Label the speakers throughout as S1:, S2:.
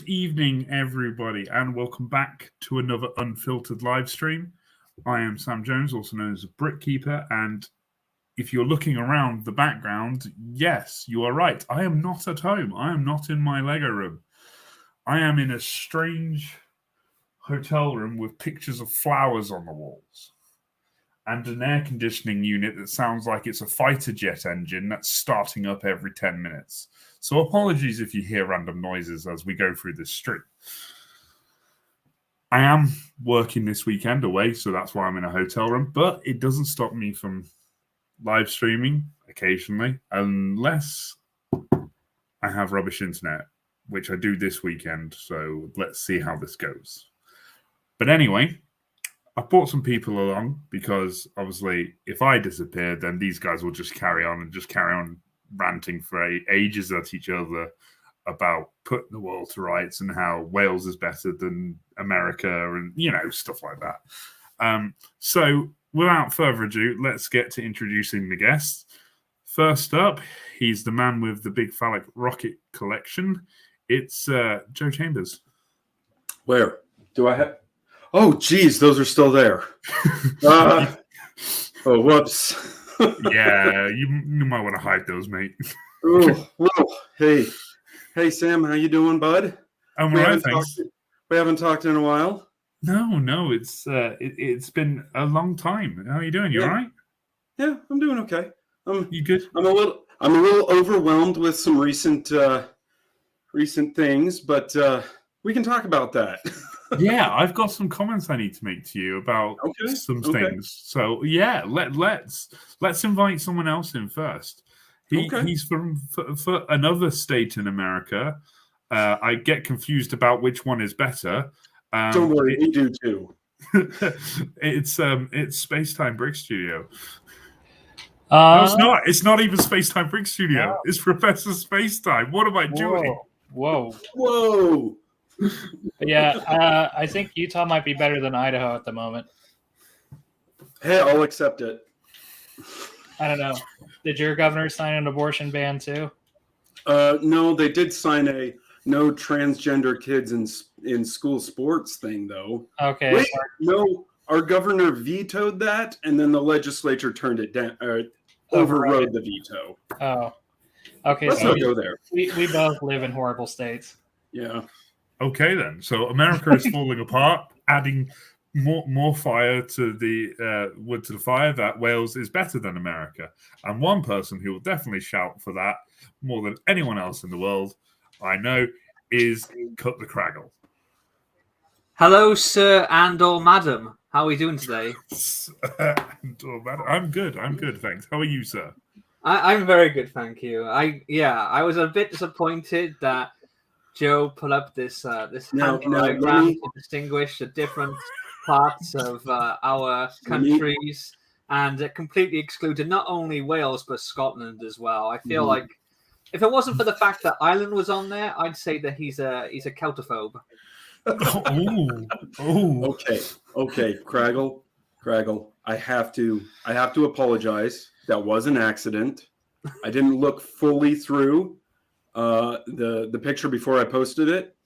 S1: evening, everybody, and welcome back to another Unfiltered live stream. I am Sam Jones, also known as BrickKeeper, and if you're looking around the background, yes, you are right. I am not at home. I am not in my Lego room. I am in a strange hotel room with pictures of flowers on the walls and an air conditioning unit that sounds like it's a fighter jet engine that's starting up every 10 minutes. So apologies if you hear random noises as we go through this stream. I am working this weekend away, so that's why I'm in a hotel room, but it doesn't stop me from live streaming occasionally, unless I have rubbish internet, which I do this weekend, so let's see how this goes. But anyway, I brought some people along because obviously if I disappear, then these guys will just carry on ranting for ages at each other about putting the world to rights and how Wales is better than America and, stuff like that. So without further ado, let's get to introducing the guests. First up, he's the man with the big phallic rocket collection. It's Joe Chambers.
S2: Where? Do I have... Oh, geez, those are still there. Oh, whoops.
S1: Yeah, you might want to hide those, mate.
S2: Oh, well, hey, Sam, how you doing, bud?
S1: I'm all right, thanks.
S2: We haven't talked in a while.
S1: No, it's been a long time. How are you doing? You all right?
S2: Yeah, I'm doing okay.
S1: You good?
S2: I'm a little overwhelmed with some recent things, but we can talk about that.
S1: Yeah, I've got some comments I need to make to you about some things. So yeah, let's invite someone else in first. He's from for another state in America. I get confused about which one is better.
S2: Don't worry, we do too.
S1: It's Spacetime Brick Studio. No, it's not even Spacetime Brick Studio. No. It's Professor Spacetime. What am I doing?
S3: Whoa. Yeah, I think Utah might be better than Idaho at the moment.
S2: Hey, I'll accept it.
S3: I don't know. Did your governor sign an abortion ban too?
S2: No, they did sign a no transgender kids in school sports thing, though.
S3: Okay.
S2: Wait, no, our governor vetoed that, and then the legislature turned it down, overrode the veto.
S3: Oh, okay.
S2: Let's not go there.
S3: We both live in horrible states.
S2: Yeah.
S1: Okay, then. So America is falling apart, adding more fire to the wood to the fire that Wales is better than America. And one person who will definitely shout for that more than anyone else in the world, I know, is Cut the Craggle.
S4: Hello, sir and or madam. How are we doing today?
S1: I'm good, thanks. How are you, sir?
S4: I'm very good, thank you. I was a bit disappointed that Joe put up this diagram to distinguish the different parts of our countries, and it completely excluded not only Wales but Scotland as well. I feel like if it wasn't for the fact that Ireland was on there, I'd say that he's a Celtophobe.
S2: Okay, Craggle. I have to apologize. That was an accident. I didn't look fully through the picture before I posted it.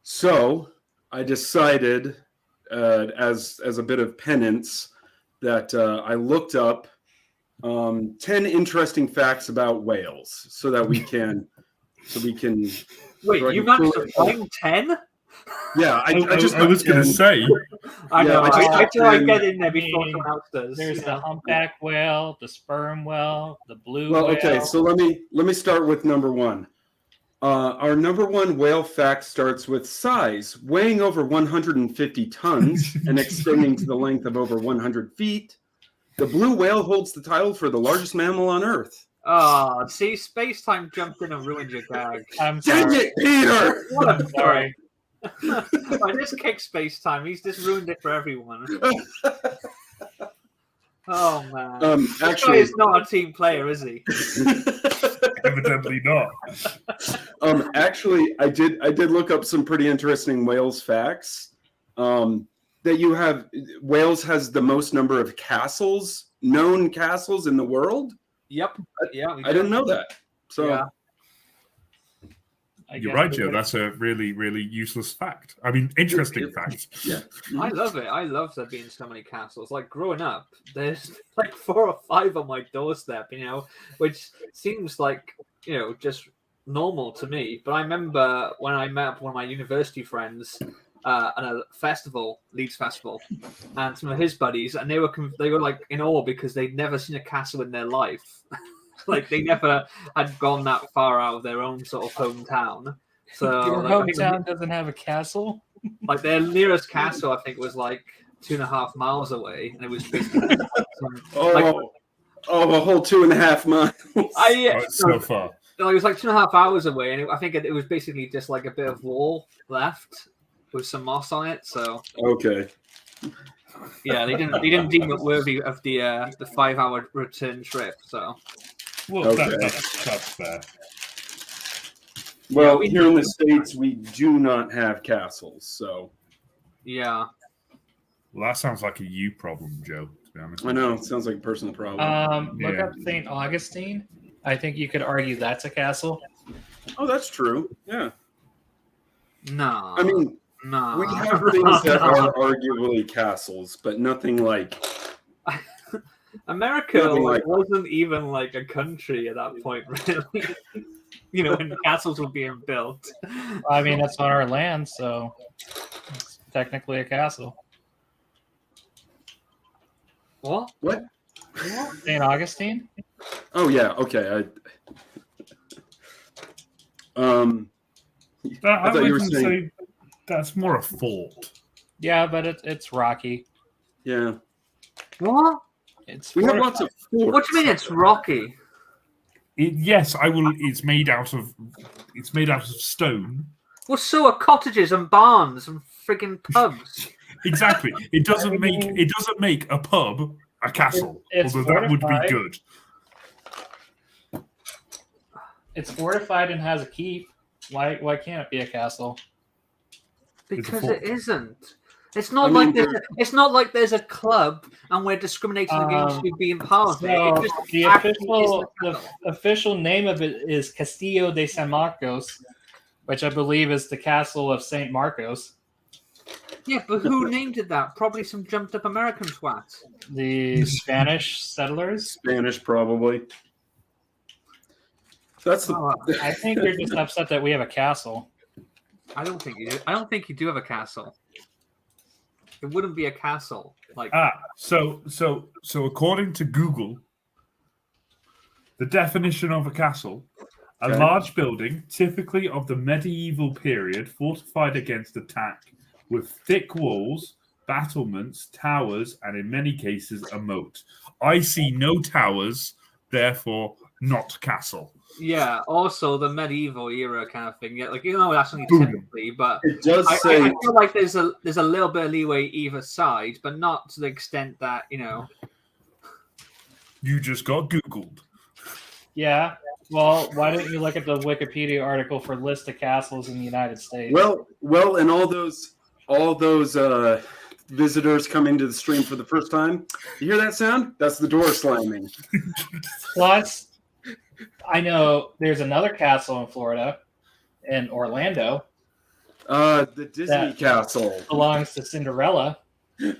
S2: So I decided as a bit of penance that I looked up 10 interesting facts about Wales so we can
S4: Wait, you've managed to find 10?
S2: Yeah, I
S1: was going to say.
S4: I know. I feel like get in there before someone else does.
S3: There's the humpback whale, the sperm whale, the blue whale.
S2: Okay, so let me start with number one. Our number one whale fact starts with size, weighing over 150 tons and extending to the length of over 100 feet. The blue whale holds the title for the largest mammal on Earth.
S4: Oh, see, Spacetime jumped in and ruined your gag.
S2: Dang it, Peter!
S4: What a sorry. I just kicked Spacetime. He's just ruined it for everyone. Oh man!
S2: Actually,
S4: he's not a team player, is he?
S1: Evidently not.
S2: Actually, I did look up some pretty interesting Wales facts. That you have Wales has the most number of known castles in the world.
S4: Yep. Yeah.
S2: I didn't know that. So.
S4: Yeah.
S1: You're right, Joe. That's a really, really useless fact. I mean, interesting fact.
S2: Yeah.
S4: I love it. I love there being so many castles. Like growing up, there's like 4 or 5 on my doorstep, which seems like, just normal to me. But I remember when I met up one of my university friends at a festival, Leeds Festival, and some of his buddies, and they were like in awe because they'd never seen a castle in their life. Like they never had gone that far out of their own sort of hometown. So
S3: Your hometown doesn't have a castle?
S4: Like their nearest castle, I think, was like 2.5 miles away, and it was basically
S2: a whole 2.5 miles.
S1: So far.
S4: It was like 2.5 hours away, and I think it was basically just like a bit of wall left with some moss on it. So
S2: okay.
S4: Yeah, they didn't deem it worthy of the 5-hour return trip. So.
S1: Well,
S2: okay.
S1: that's fair.
S2: Well, here in the States, we do not have castles, so.
S4: Yeah.
S1: Well, that sounds like a you problem, Joe, to be honest.
S2: I know. It sounds like a personal problem.
S3: Look up St. Augustine. I think you could argue that's a castle.
S2: Oh, that's true. Yeah.
S4: No.
S2: I mean,
S4: no.
S2: We have things that are arguably castles, but nothing like...
S4: America wasn't even like a country at that point, really. When castles were being built.
S3: I mean, that's on our land, so it's technically a castle.
S4: What?
S3: St. Augustine?
S2: Oh yeah, okay.
S1: I
S2: thought you were saying
S1: say that's more a fort.
S3: Yeah, but it's rocky.
S2: Yeah.
S4: What?
S2: We have lots of forts.
S4: What do you mean it's rocky?
S1: Yes, I will. It's made out of stone.
S4: Well, so are cottages and barns and friggin' pubs.
S1: Exactly. It doesn't make a pub a castle. Although that would be good.
S3: It's fortified and has a keep. Why can't it be a castle?
S4: Because it isn't. It's not like there's a club and we're discriminating against you being part of it.
S3: The official name of it is Castillo de San Marcos, which I believe is the castle of Saint Marcos.
S4: Yeah, but who named it that? Probably some jumped up American twat.
S3: The Spanish settlers?
S2: Spanish, probably.
S3: I think you're just upset that we have a castle.
S4: I don't think you do. I don't think you do have a castle. It wouldn't be a castle.
S1: So according to Google, the definition of a castle: a large building, typically of the medieval period, fortified against attack, with thick walls, battlements, towers, and in many cases a moat. I see no towers, therefore not castle.
S4: Yeah, also the medieval era kind of thing. Yeah, that's only typically, but
S2: it does
S4: I feel like there's a little bit of leeway either side, but not to the extent that
S1: You just got Googled.
S3: Yeah. Well, why don't you look at the Wikipedia article for list of castles in the United States?
S2: Well, and all those visitors coming to the stream for the first time, you hear that sound? That's the door slamming.
S3: Plus, I know there's another castle in Florida, in Orlando.
S2: The Disney castle
S3: belongs to Cinderella.
S2: Do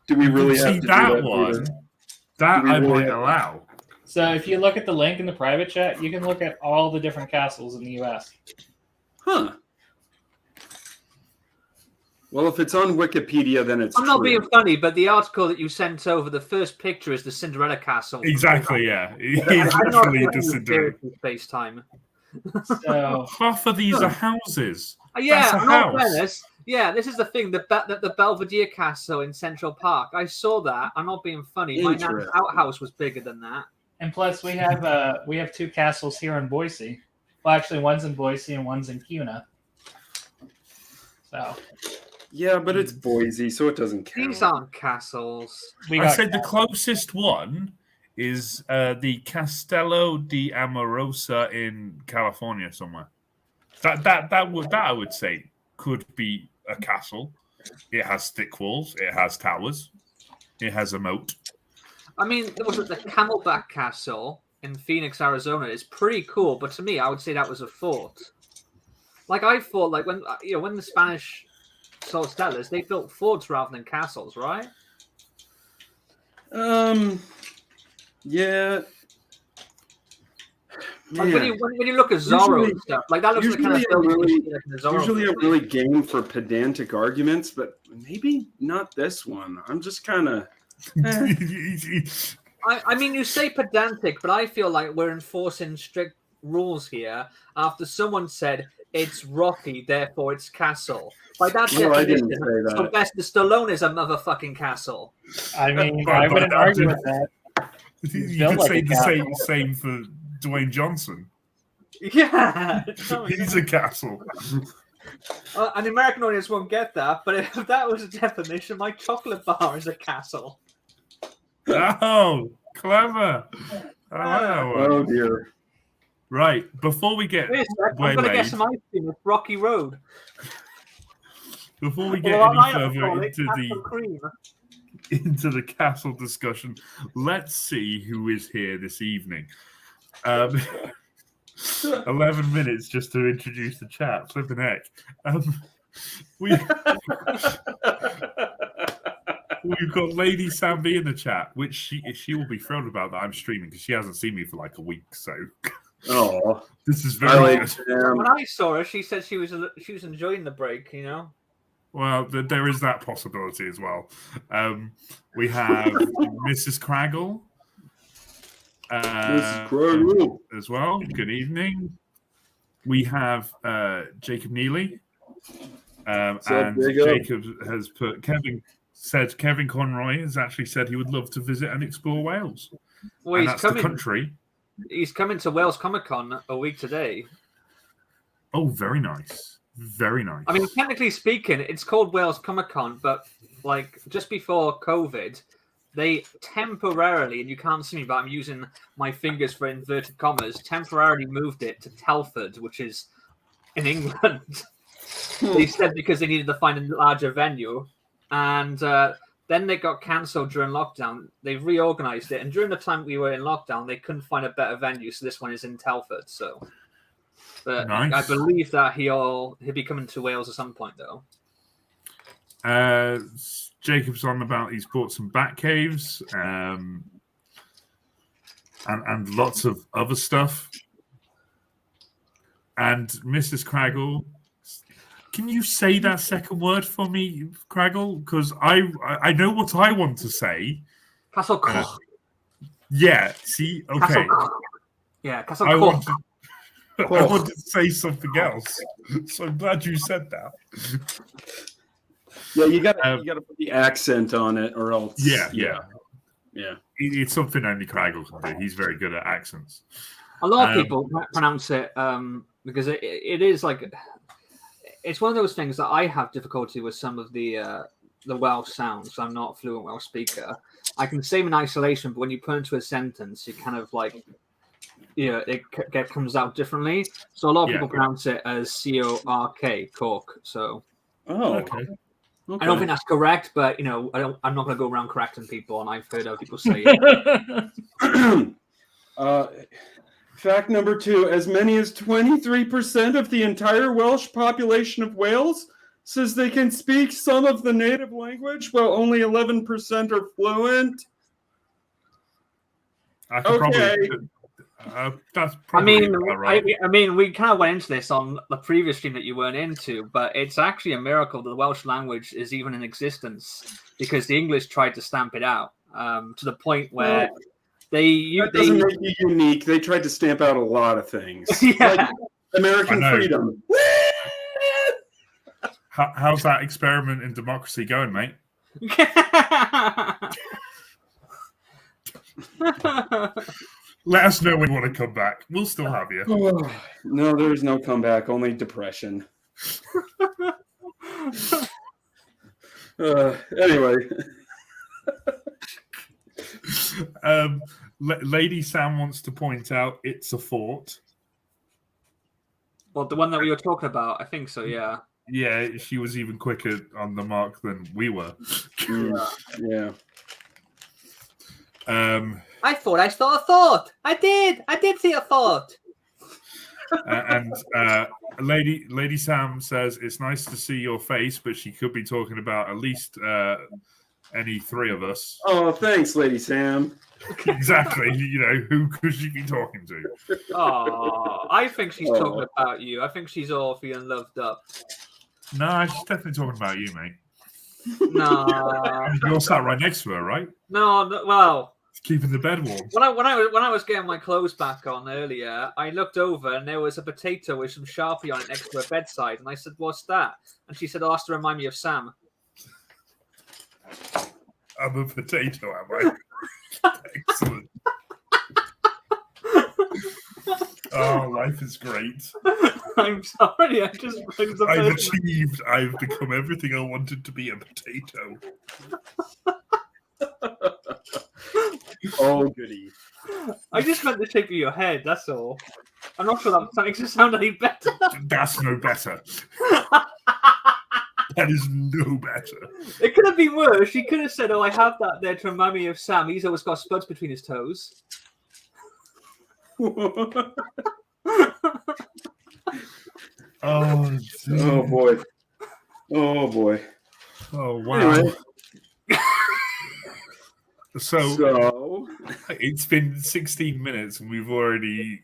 S2: we really have to
S1: that
S2: do that
S1: one? That I might allow.
S3: So if you look at the link in the private chat, you can look at all the different castles in the U.S.
S2: Huh. Well, if it's on Wikipedia, then it's
S4: I'm not being funny, but the article that you sent over, the first picture is the Cinderella castle.
S1: Exactly, yeah. It's literally the Cinderella.
S4: Space time.
S3: So
S1: half of these are houses.
S4: Yeah,
S1: That's a
S4: not
S1: house.
S4: fairness. Yeah, this is the thing. The Belvedere Castle in Central Park. I saw that. I'm not being funny. My nan's outhouse was bigger than that.
S3: And plus, we have 2 castles here in Boise. Well, actually, one's in Boise and one's in Kuna. So.
S2: Yeah, but it's Boise, so it doesn't count.
S4: These aren't castles.
S1: I said the closest one is the Castello di Amorosa in California somewhere. That I would say could be a castle. It has thick walls. It has towers. It has a moat.
S4: I mean, there was the Camelback Castle in Phoenix, Arizona is pretty cool. But to me, I would say that was a fort. Like I thought, like when when the Spanish saw settlers, they built forts rather than castles, right?
S2: Yeah.
S4: Like when you look at Zorro and stuff, like that looks like the kind of
S2: usually I'm really game for pedantic arguments, but maybe not this one. I'm just kind of.
S4: I mean, you say pedantic, but I feel like we're enforcing strict rules here after someone said it's Rocky, therefore it's castle. By that definition,
S2: I didn't say that.
S4: Sylvester Stallone is a motherfucking castle.
S3: I mean, I wouldn't argue with that.
S1: You could say the same for Dwayne Johnson.
S4: Yeah.
S1: He's a castle.
S4: An American audience won't get that, but if that was a definition, my chocolate bar is a castle.
S1: Oh, clever.
S2: Oh, dear.
S1: Right, before we get
S4: I'm going to get some ice cream with Rocky Road.
S1: Before we get any further into the castle discussion, let's see who is here this evening. 11 minutes just to introduce the chat. Flipping heck. We've got Lady Sam B in the chat, which she will be thrilled about that I'm streaming because she hasn't seen me for like a week. So, this is very good.
S4: When I saw her, she said she was enjoying the break. You know.
S1: Well, there is that possibility as well. We have Mrs. Craggle. As well. Good evening. We have Jacob Neely. And Jacob has put Kevin Conroy has actually said he would love to visit and explore Wales.
S4: Well,
S1: that's the country.
S4: He's coming to Wales Comic Con a week today.
S1: Oh, very nice. Very nice.
S4: I mean, technically speaking, it's called Wales Comic Con, but like just before COVID, they temporarily, and you can't see me, but I'm using my fingers for inverted commas, temporarily moved it to Telford, which is in England. They said because they needed to find a larger venue. And then they got cancelled during lockdown. They reorganized it. And during the time we were in lockdown, they couldn't find a better venue. So this one is in Telford. So, but nice. I believe that he'll be coming to Wales at some point, though.
S1: Jacob's on about he's bought some bat caves and lots of other stuff. And Mrs. Craggle, can you say that second word for me, Craggle? Because I know what I want to say.
S4: Castle Koch.
S1: Yeah, see? Okay.
S4: Castle
S1: I
S4: Koch.
S1: wanted to say something else. So I'm glad you said that.
S2: Yeah, you gotta put the accent on it, or else.
S1: Yeah. It's something only Craggle can do. He's very good at accents.
S4: A lot of people pronounce it because it is like it's one of those things that I have difficulty with some of the Welsh sounds. I'm not a fluent Welsh speaker. I can say them in isolation, but when you put into a sentence, you kind of like it comes out differently. So a lot of people pronounce it as C-O-R-K, cork. So
S1: okay.
S4: I don't think that's correct, but I'm not going to go around correcting people, and I've heard other people say it.
S2: Fact number 2: as many as 23% of the entire Welsh population of Wales says they can speak some of the native language, while only 11% are fluent.
S1: That's probably right.
S4: I mean, we kind of went into this on the previous stream that you weren't into, but it's actually a miracle that the Welsh language is even in existence because the English tried to stamp it out to the point where that doesn't
S2: make you unique. They tried to stamp out a lot of things, like American freedom.
S1: How's that experiment in democracy going, mate? Let us know when you want to come back. We'll still have you.
S2: No, there's no comeback. Only depression. Anyway.
S1: Lady Sam wants to point out it's a fort.
S4: Well, the one that we were talking about, I think so, yeah.
S1: Yeah, she was even quicker on the mark than we were.
S2: Yeah.
S4: I thought I saw a thought. I did see a thought.
S1: And Lady Sam says it's nice to see your face, but she could be talking about at least any three of us.
S2: Oh, thanks, Lady Sam.
S1: Exactly. Who could she be talking to?
S4: Oh, I think she's talking about you. I think she's all feeling loved up.
S1: No, she's definitely talking about you, mate.
S4: No,
S1: You're sat right next to her, right?
S4: no. Well,
S1: It's keeping the bed warm.
S4: when I was getting my clothes back on earlier, I looked over and there was a potato with some Sharpie on it next to her bedside, and I said, "What's that?" And she said, "Oh, that's to remind me of Sam."
S1: I'm a potato, am I? Excellent. Oh, life is great.
S4: I'm sorry, I just brings up.
S1: I've achieved. I've become everything I wanted to be, a potato.
S2: Oh, goody.
S4: I just meant the shape of your head, that's all. I'm not sure that makes it sound any better.
S1: That's no better. That is no better.
S4: It could have been worse. She could have said, "Oh, I have that there to remind me of Sam. He's always got spuds between his toes."
S1: Oh,
S2: Oh, boy. Oh, boy.
S1: Oh, wow.
S2: Anyway.
S1: So it's been 16 minutes and we've already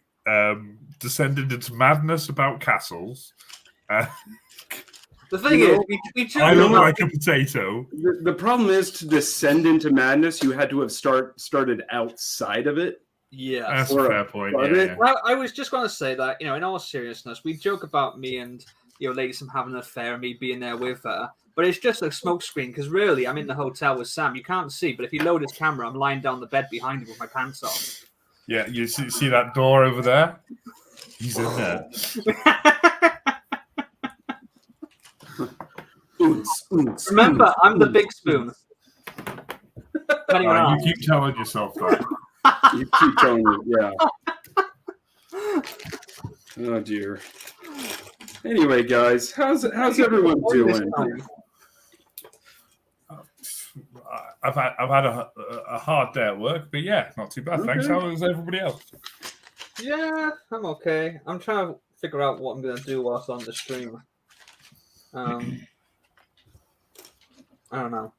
S1: descended into madness about castles.
S4: The thing is, we
S1: I look like a potato.
S2: The problem is, to descend into madness, you had to have started outside of it.
S4: Yeah,
S1: That's a fair point. Yeah.
S4: Well, I was just going to say that, in all seriousness, we joke about me and Lady Sam having an affair and me being there with her, but it's just a smokescreen because really, I'm in the hotel with Sam. You can't see, but if you load his camera, I'm lying down the bed behind him with my pants off.
S1: Yeah, you see that door over there? He's in there.
S4: Remember, I'm the big spoon.
S1: You keep telling yourself that.
S2: You keep telling me, yeah. Oh dear. Anyway, guys, how's everyone doing?
S1: I've had a hard day at work, but yeah, not too bad. Thanks. How is everybody else?
S4: Yeah, I'm okay. I'm trying to figure out what I'm going to do whilst on the stream. I don't know.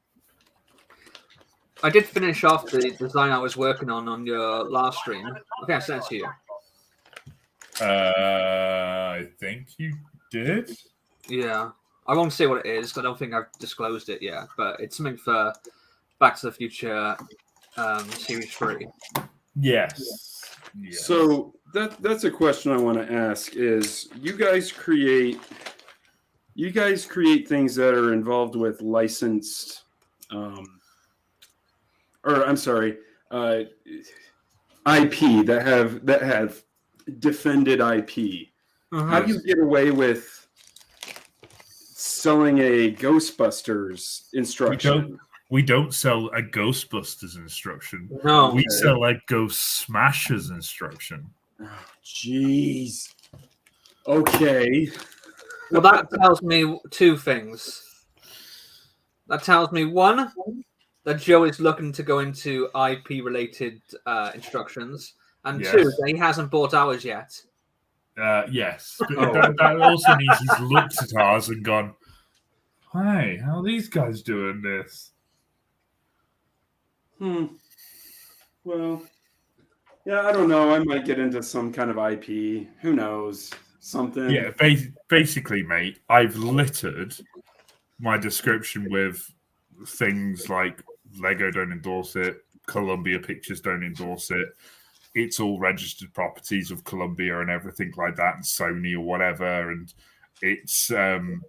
S4: I did finish off the design I was working on your last stream. I think I sent it to you.
S1: I think you did.
S4: Yeah. I won't say what it is. I don't think I've disclosed it yet, but it's something for Back to the Future Series 3.
S1: Yes.
S2: So that's a question I want to ask is, you guys create things that are involved with licensed IP that have defended IP. How do you get away with selling a Ghostbusters instruction?
S1: We don't sell a Ghostbusters instruction.
S4: No.
S1: We sell a Ghost Smashers instruction.
S2: Jeez. Okay.
S4: Well, that tells me two things. That tells me, one, that Joe is looking to go into IP-related instructions, and two, that he hasn't bought ours yet.
S1: Yes. That also means he's looked at ours and gone, "Hey, how are these guys doing this?"
S2: Well, yeah, I don't know. I might get into some kind of IP. Who knows? Something.
S1: Yeah, basically, mate, I've littered my description with things like Lego don't endorse it, Columbia Pictures don't endorse it. It's all registered properties of Columbia and everything like that, and Sony or whatever. And it's and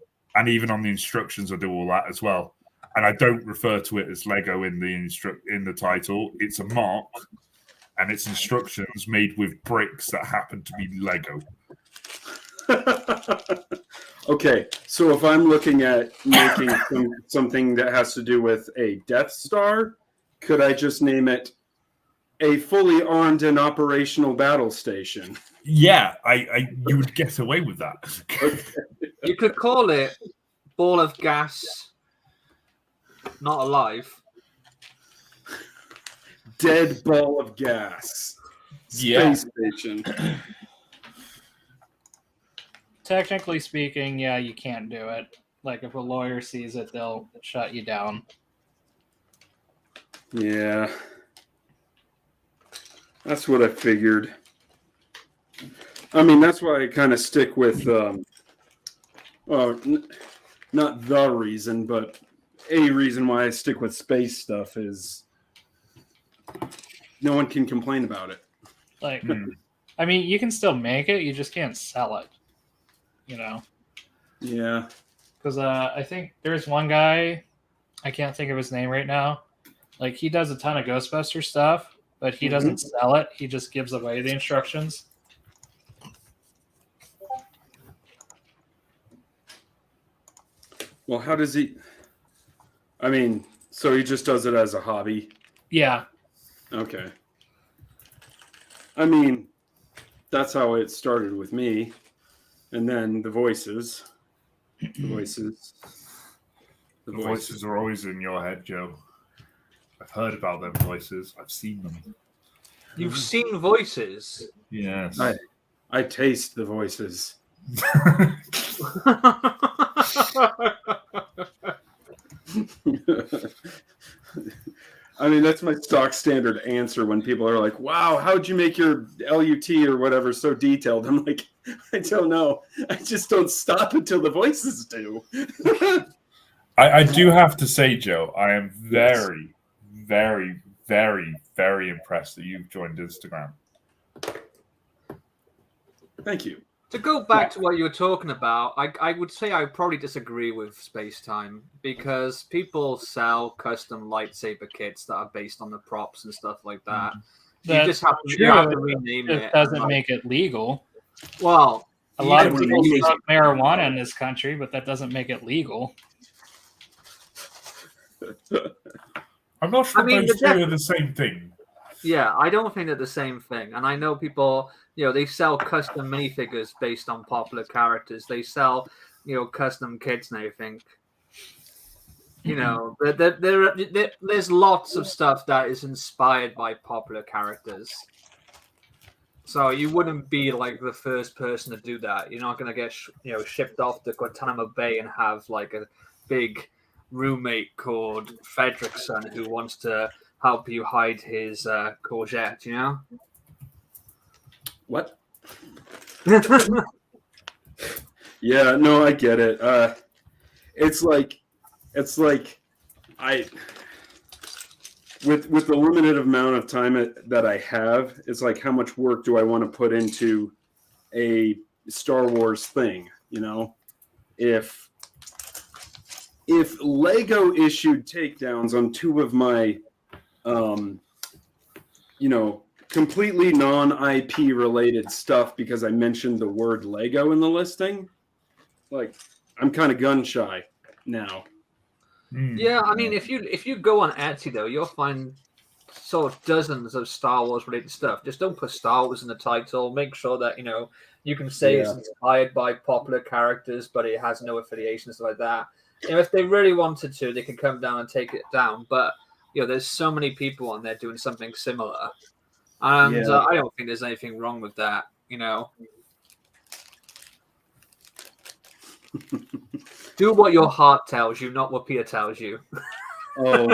S1: even on the instructions, I do all that as well. And I don't refer to it as Lego in the title. It's a mark, and it's instructions made with bricks that happen to be Lego.
S2: Okay, so if I'm looking at making something that has to do with a Death Star, could I just name it a fully armed and operational battle station?
S1: Yeah, you would get away with that.
S4: You could call it Ball of Gas Not Alive.
S2: dead ball of gas.
S1: Yeah.
S2: Space station.
S3: Technically speaking, yeah, you can't do it. Like if a lawyer sees it, they'll shut you down.
S2: Yeah. That's what I figured. I mean, that's why I kind of stick with, not the reason, but a reason why I stick with space stuff is no one can complain about it.
S3: Like, I mean, you can still make it, you just can't sell it. You know?
S2: Yeah.
S3: Because I think there's one guy, I can't think of his name right now. Like, he does a ton of Ghostbuster stuff, but he doesn't sell it. He just gives away the instructions.
S2: Well, how does he? I mean, so he just does it as a hobby?
S3: Yeah.
S2: Okay. I mean, that's how it started with me. And then the voices. The voices
S1: are always in your head, Joe. I've heard about them voices. I've seen them.
S4: You've seen voices?
S1: Yes.
S2: I taste the voices. I mean, that's my stock standard answer when people are like, wow, how'd you make your LUT or whatever so detailed? I'm like, I don't know. I just don't stop until the voices do.
S1: I do have to say, Joe, I am very, very, very, very impressed that you've joined Instagram.
S2: Thank you.
S4: To go back to what you were talking about, I would say I probably disagree with Space Time because people sell custom lightsaber kits that are based on the props and stuff like that. You
S3: That's
S4: just have to rename it.
S3: It doesn't make it legal.
S4: Well,
S3: a lot of
S2: Yeah,
S3: people
S2: we-
S3: smoke marijuana in this country, but that doesn't make it legal.
S1: I'm not sure
S4: I mean,
S1: those two are the same thing.
S4: yeah, I don't think they're the same thing. And I know people, they sell custom minifigures based on popular characters. They sell, custom kits and everything. There's lots of stuff that is inspired by popular characters. So you wouldn't be like the first person to do that. You're not going to get, shipped off to Guantanamo Bay and have like a big roommate called Fredrickson who wants to help you hide his courgette,
S2: What? Yeah, no, I get it. It's like I with the limited amount of time that I have, it's like how much work do I want to put into a Star Wars thing, If Lego issued takedowns on two of my completely non-IP related stuff because I mentioned the word Lego in the listing, like I'm kind of gun shy now.
S4: Yeah, I mean, if you go on Etsy though, you'll find sort of dozens of Star Wars related stuff. Just don't put Star Wars in the title. Make sure that you can say it's inspired by popular characters, but it has no affiliations like that. If they really wanted to, they could come down and take it down. But there's so many people on there doing something similar, and I don't think there's anything wrong with that. Do what your heart tells you, not what Peter tells you.
S2: Oh,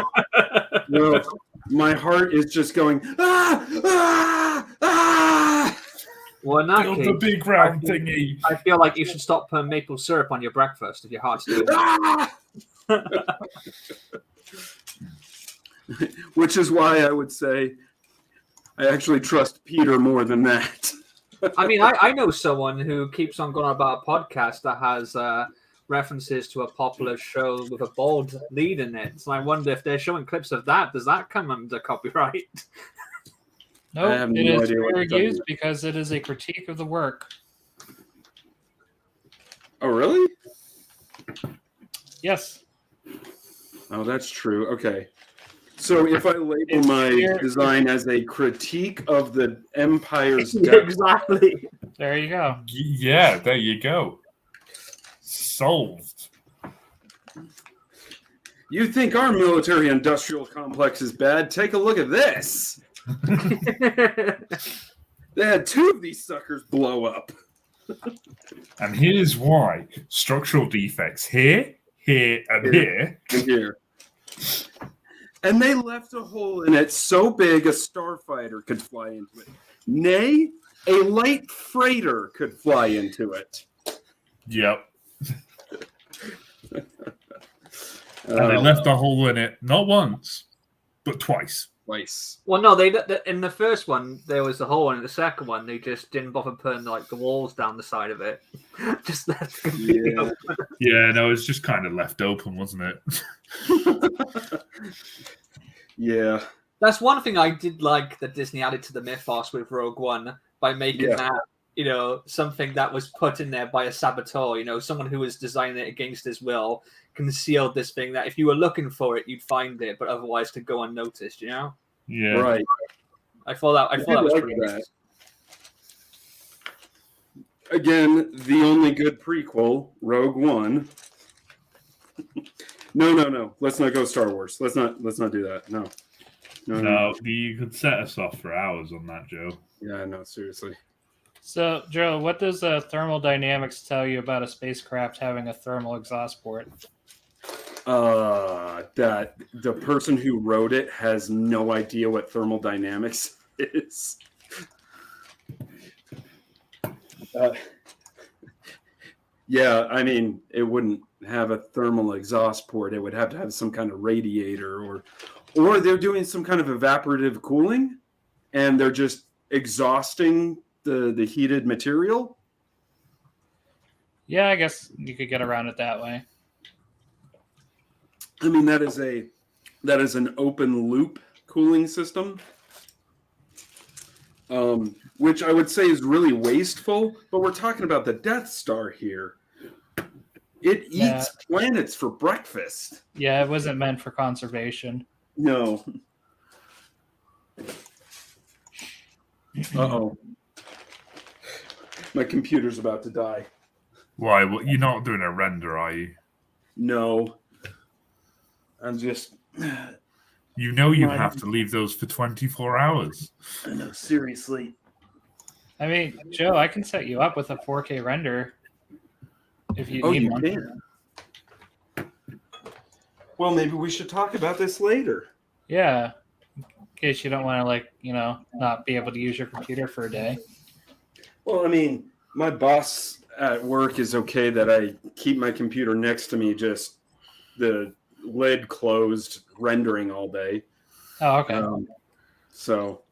S2: no, my heart is just going, ah, ah, ah.
S4: Well, in that
S1: Build
S4: case,
S1: the big round thingy.
S4: I feel like you should stop putting maple syrup on your breakfast if your heart's doing
S2: Ah! Which is why I would say I actually trust Peter more than that.
S4: I mean, I know someone who keeps on going about a podcast that has references to a popular show with a bold lead in it. So I wonder if they're showing clips of that. Does that come under copyright?
S3: No,
S2: I have
S3: it
S2: no
S3: is
S2: idea what
S3: fair
S2: you're talking
S3: use
S2: about.
S3: because it is a critique of the work.
S2: Oh, really?
S3: Yes.
S2: Oh, that's true. Okay. So if I label my design as a critique of the Empire's death,
S4: Exactly.
S3: There you go.
S1: Yeah, there you go. Solved.
S2: You think our military-industrial complex is bad? Take a look at this. They had 2 of these suckers blow up.
S1: And here's why. Structural defects here, here, and here.
S2: And here. And they left a hole in it so big a starfighter could fly into it. Nay, a light freighter could fly into it.
S1: Yep. And they left a hole in it not once, but twice.
S2: Twice.
S4: Well, no, they in the first one there was a hole, and in the second one they just didn't bother putting like the walls down the side of it. Just left completely open.
S1: Yeah, no, it was just kind of left open, wasn't it?
S2: Yeah.
S4: That's one thing I did like that Disney added to the mythos with Rogue One by making that, you know, something that was put in there by a saboteur, you know, someone who was designing it against his will, concealed this thing that if you were looking for it, you'd find it, but otherwise could go unnoticed, you know?
S1: Yeah.
S2: Right.
S4: I thought that was pretty
S2: that.
S4: nice.
S2: Again, the only good prequel, Rogue One. No. Let's not go Star Wars. Let's not do that. No.
S1: You could set us off for hours on that, Joe.
S2: Yeah, no, seriously.
S3: So, Joe, what does thermodynamics tell you about a spacecraft having a thermal exhaust port?
S2: That the person who wrote it has no idea what thermodynamics is. Yeah, I mean, it wouldn't have a thermal exhaust port. It would have to have some kind of radiator, or they're doing some kind of evaporative cooling, and they're just exhausting the heated material.
S3: Yeah, I guess you could get around it that way.
S2: I mean, that is an open loop cooling system, which I would say is really wasteful. But we're talking about the Death Star here. It eats planets for breakfast.
S3: Yeah, it wasn't meant for conservation.
S2: No. Uh-oh. My computer's about to die.
S1: Why? Well, you're not doing a render, are you?
S2: No. I'm just...
S1: You know you have to leave those for 24 hours.
S2: I know, seriously.
S3: I mean, Joe, I can set you up with a 4K render if you need one.
S2: Can? Well, maybe we should talk about this later.
S3: Yeah, in case you don't want to, not be able to use your computer for a day.
S2: Well, I mean, my boss at work is okay that I keep my computer next to me, just the lid closed, rendering all day.
S3: Oh, okay.
S2: So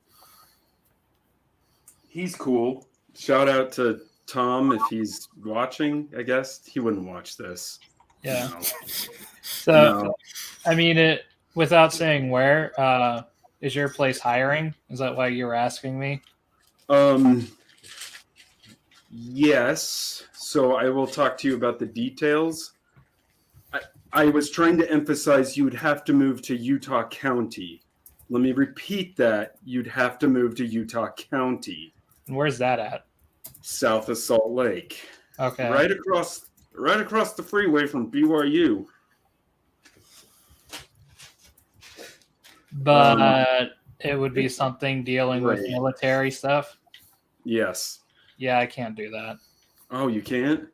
S2: he's cool. Shout out to Tom if he's watching. I guess he wouldn't watch this.
S3: Yeah.
S2: No.
S3: So,
S2: No.
S3: I mean, without saying where, is your place hiring? Is that why you were asking me?
S2: Yes. So I will talk to you about the details. I was trying to emphasize you'd have to move to Utah County. Let me repeat that. You'd have to move to Utah County.
S3: And where's that at?
S2: South of Salt Lake.
S3: Okay.
S2: Right across the freeway from BYU.
S3: But it would be something dealing with
S2: right.
S3: military stuff.
S2: Yes.
S3: Yeah, I can't do that.
S2: Oh, you can't?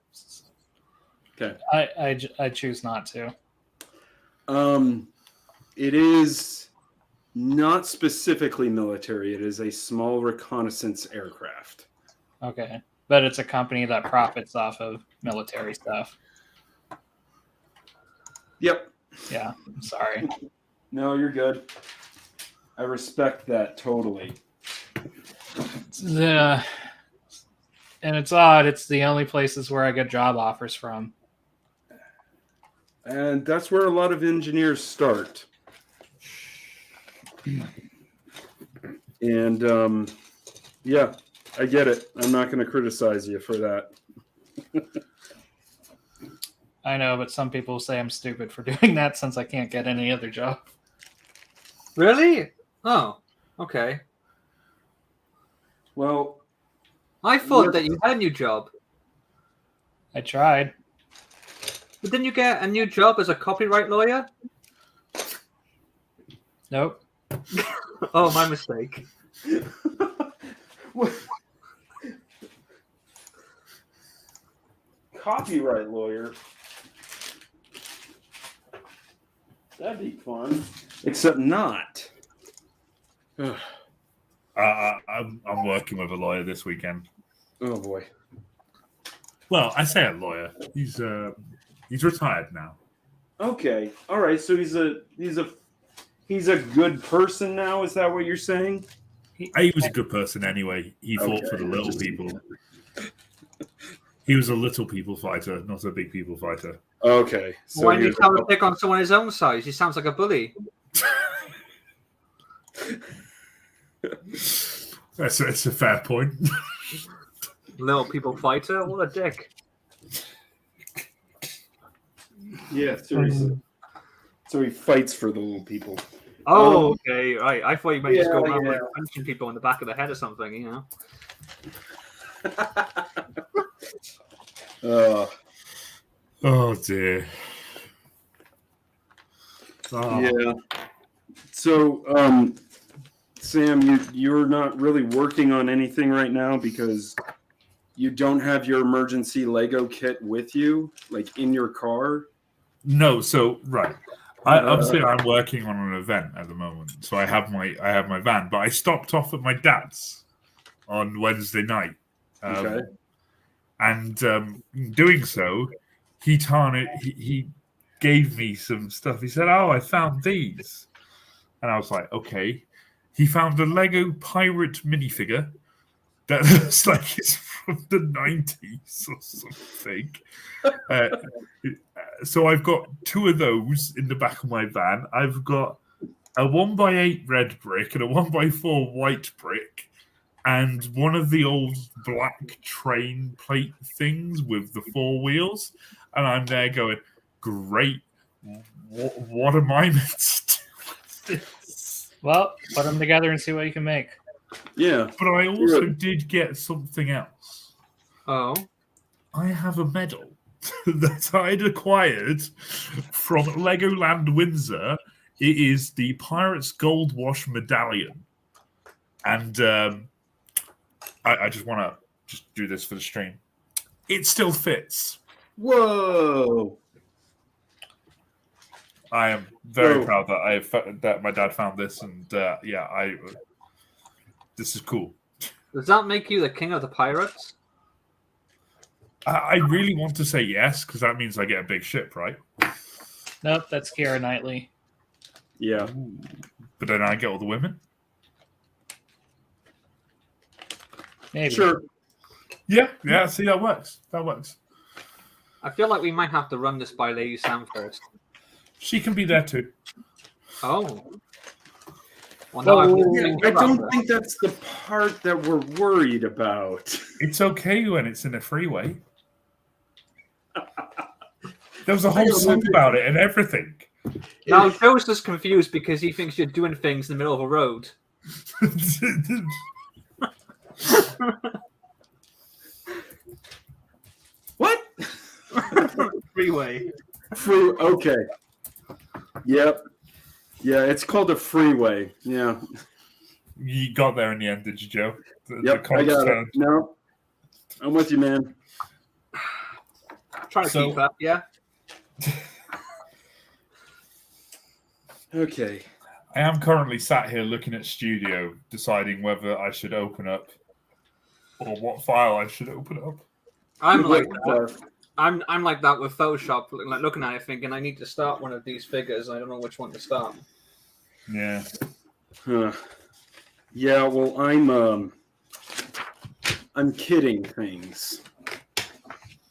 S2: Okay.
S3: I choose not to.
S2: It is not specifically military. It is a small reconnaissance aircraft.
S3: Okay. But it's a company that profits off of military stuff.
S2: Yep.
S3: Yeah, I'm sorry.
S2: No, you're good. I respect that totally.
S3: Yeah. And it's odd. It's the only places where I get job offers from.
S2: And that's where a lot of engineers start. And yeah, I get it. I'm not going to criticize you for that.
S3: I know, but some people say I'm stupid for doing that since I can't get any other job.
S4: Really? Oh, okay.
S2: Well,
S4: I thought that you had a new job.
S3: I tried.
S4: But didn't you get a new job as a copyright lawyer?
S3: Nope.
S4: Oh, my mistake.
S2: Copyright lawyer. That'd be fun. Except not.
S1: I'm working with a lawyer this weekend.
S2: Oh boy.
S1: Well, I say a lawyer. He's retired now.
S2: Okay. All right. So he's a good person now. Is that what you're saying?
S1: He was a good person anyway. He fought for the little people. He was a little people fighter, not a big people fighter.
S2: Okay. So
S4: Why do you tell him to pick on someone his own size? He sounds like a bully.
S1: It's a fair point.
S4: Little people fighter? What a dick.
S2: Yeah. So he fights for the little people.
S4: Oh, okay. Right. I thought you might just go around
S2: yeah.
S4: like punching people in the back of the head or something, you know?
S1: Oh dear. Oh.
S2: Yeah. So, Sam, you're not really working on anything right now because you don't have your emergency Lego kit with you, like in your car.
S1: No, so right. Obviously, I'm working on an event at the moment, so I have my van. But I stopped off at my dad's on Wednesday night,
S2: Okay.
S1: and in doing so, he gave me some stuff. He said, "Oh, I found these," and I was like, "Okay." He found a Lego pirate minifigure that looks like it's from the 90s or something. So I've got two of those in the back of my van. I've got a 1x8 red brick and a 1x4 white brick, and one of the old black train plate things with the four wheels. And I'm there going, great. What am I meant to do with this?
S3: Well, put them together and see what you can make.
S2: Yeah.
S1: But I also did get something else.
S4: Oh.
S1: I have a medal that I'd acquired from Legoland Windsor. It is the Pirates Gold Wash Medallion. And I just want to just do this for the stream. It still fits.
S2: Whoa.
S1: I am very proud that my dad found this, and this is cool.
S4: Does that make you the king of the pirates?
S1: I really want to say yes, because that means I get a big ship, right?
S3: Nope, that's Keira Knightley.
S2: Yeah.
S1: But then I get all the women.
S3: Maybe.
S2: Sure.
S1: Yeah. See, that works.
S4: I feel like we might have to run this by Lady Sam first.
S1: She can be there too.
S4: Oh. Well, no,
S2: I don't think that's the part that we're worried about.
S1: It's okay when it's in a freeway. There was a whole song about it and everything.
S4: Now, Joe's just confused because he thinks you're doing things in the middle of a road.
S2: What?
S4: Freeway.
S2: Okay. Yep. Yeah, it's called a freeway. Yeah.
S1: You got there in the end, did you, Joe?
S2: Yep, I got it. No, I'm with you, man.
S4: Trying to keep up, yeah.
S2: Okay.
S1: I am currently sat here looking at Studio, deciding whether I should open up or what file I should open up.
S4: I'm like that. I'm like that with Photoshop, like looking at it, thinking I need to start one of these figures. I don't know which one to start.
S1: Yeah.
S2: Yeah. Well, I'm kidding things.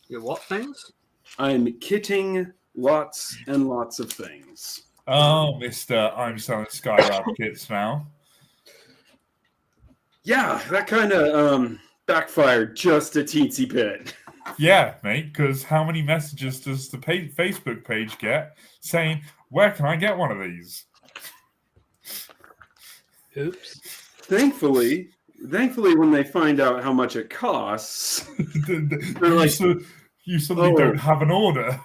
S4: You're what things?
S2: I'm kitting lots and lots of things.
S1: Oh, Mr. I'm selling Skywrap kits now.
S2: Yeah, that kind of backfired just a teensy bit.
S1: Yeah, mate, because how many messages does the Facebook page get saying, where can I get one of these?
S3: Oops.
S2: Thankfully, when they find out how much it costs, they're like,
S1: you suddenly don't have an order.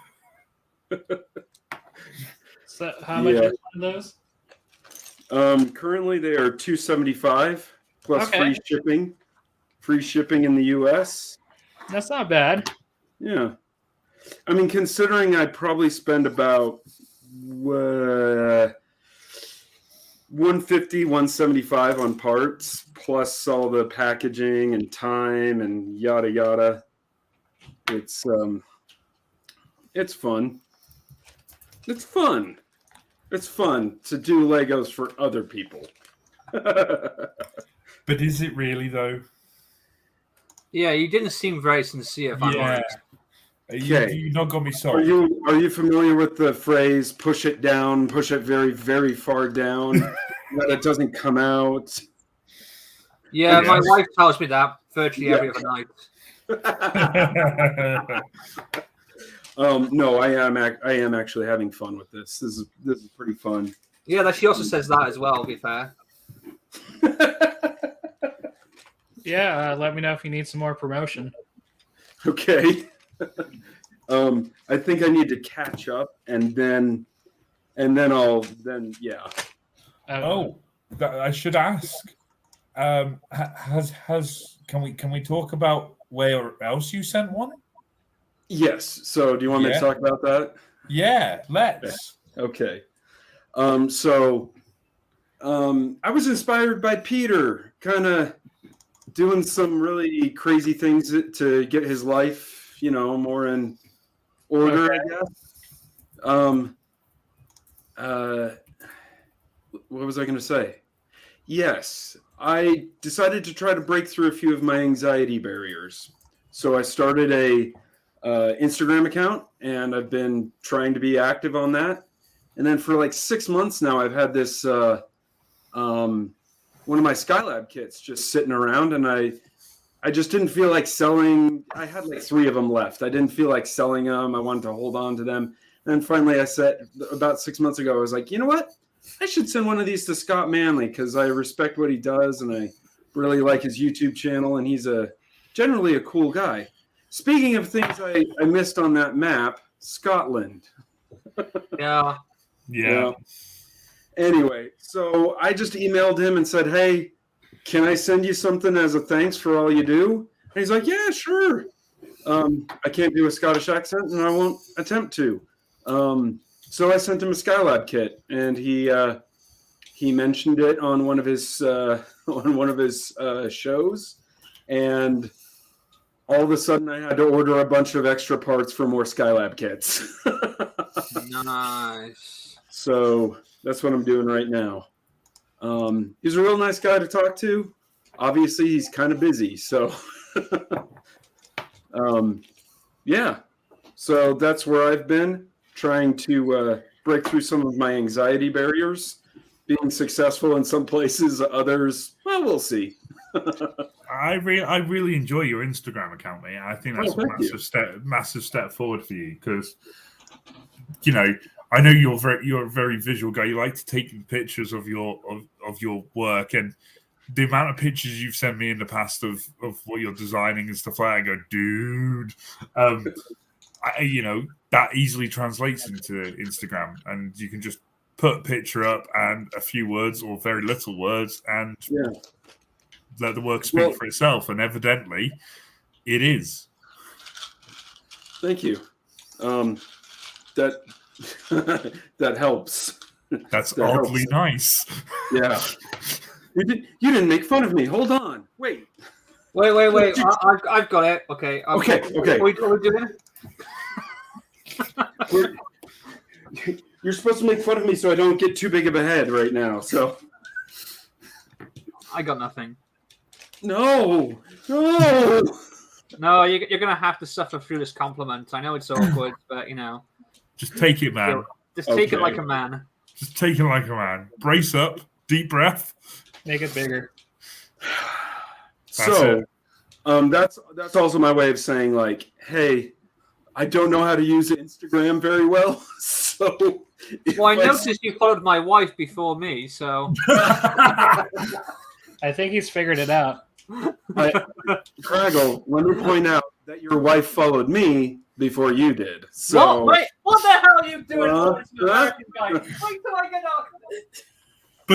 S3: So how much is one of those?
S2: Currently, they are $275 plus free shipping. Free shipping in the U.S.
S3: That's not bad.
S2: Yeah. I mean, considering I probably spend about $150, $175 on parts, plus all the packaging and time and yada yada. It's fun. It's fun. It's fun to do Legos for other people.
S1: But is it really though?
S4: Yeah, you didn't seem very sincere. If I'm honest.
S1: You not got me sold.
S2: Are you familiar with the phrase "push it down, push it very, very far down," that it doesn't come out?
S4: Yeah, my wife tells me that virtually every other night.
S2: No, I am actually having fun with this. This is pretty fun.
S4: Yeah, she also says that as well. To be fair.
S3: Yeah, let me know if you need some more promotion.
S2: Okay. I think I need to catch up, and then yeah.
S1: I should ask. Can we talk about where else you sent one?
S2: Yes. So, do you want me to talk about that?
S1: Yeah, let's.
S2: Okay. I was inspired by Peter, kind of doing some really crazy things to get his life, more in order, I guess. What was I going to say? Yes, I decided to try to break through a few of my anxiety barriers. So I started a Instagram account, and I've been trying to be active on that. And then for like 6 months now, I've had this one of my Skylab kits just sitting around, and I just didn't feel like selling. I had like 3 of them left. I didn't feel like selling them. I wanted to hold on to them. And then finally I said, about 6 months ago, I was like, you know what? I should send one of these to Scott Manley because I respect what he does, and I really like his YouTube channel, and he's generally a cool guy. Speaking of things I missed on that map, Scotland.
S4: Yeah.
S2: Anyway, so I just emailed him and said, hey, can I send you something as a thanks for all you do? And he's like, yeah, sure. I can't do a Scottish accent, and I won't attempt to. So I sent him a Skylab kit, and he mentioned it on one of his shows, and all of a sudden I had to order a bunch of extra parts for more Skylab kits.
S4: Nice.
S2: So that's what I'm doing right now. He's a real nice guy to talk to. Obviously, he's kind of busy. So, yeah. So that's where I've been, trying to break through some of my anxiety barriers. Being successful in some places, others, well, we'll see.
S1: I really enjoy your Instagram account, mate. I think that's a massive step forward for you because, I know you're a very visual guy. You like to take pictures of your work, and the amount of pictures you've sent me in the past of what you're designing and stuff like that, I go, dude, that easily translates into Instagram, and you can just put a picture up and a few words or very little words, and let the work speak for itself. And evidently, it is.
S2: Thank you. That helps.
S1: That's oddly nice.
S2: Yeah. You didn't make fun of me. Hold on. Wait.
S4: I've got it. Okay.
S2: Okay.
S4: What are we doing?
S2: You're supposed to make fun of me so I don't get too big of a head right now. So
S4: I got nothing.
S2: No,
S4: you're gonna have to suffer through this compliment. I know it's awkward, but
S1: just take it, man.
S4: Just take it like a man.
S1: Just take it like a man. Brace up, deep breath,
S3: make it bigger.
S2: That's also my way of saying, like, hey, I don't know how to use Instagram very well, so.
S4: Well, I noticed you followed my wife before me, so.
S3: I think he's figured it out.
S2: Craggle, let me point out that your wife followed me before you did. So,
S4: wait, what the hell are you doing? This American guy? Wait till I get up.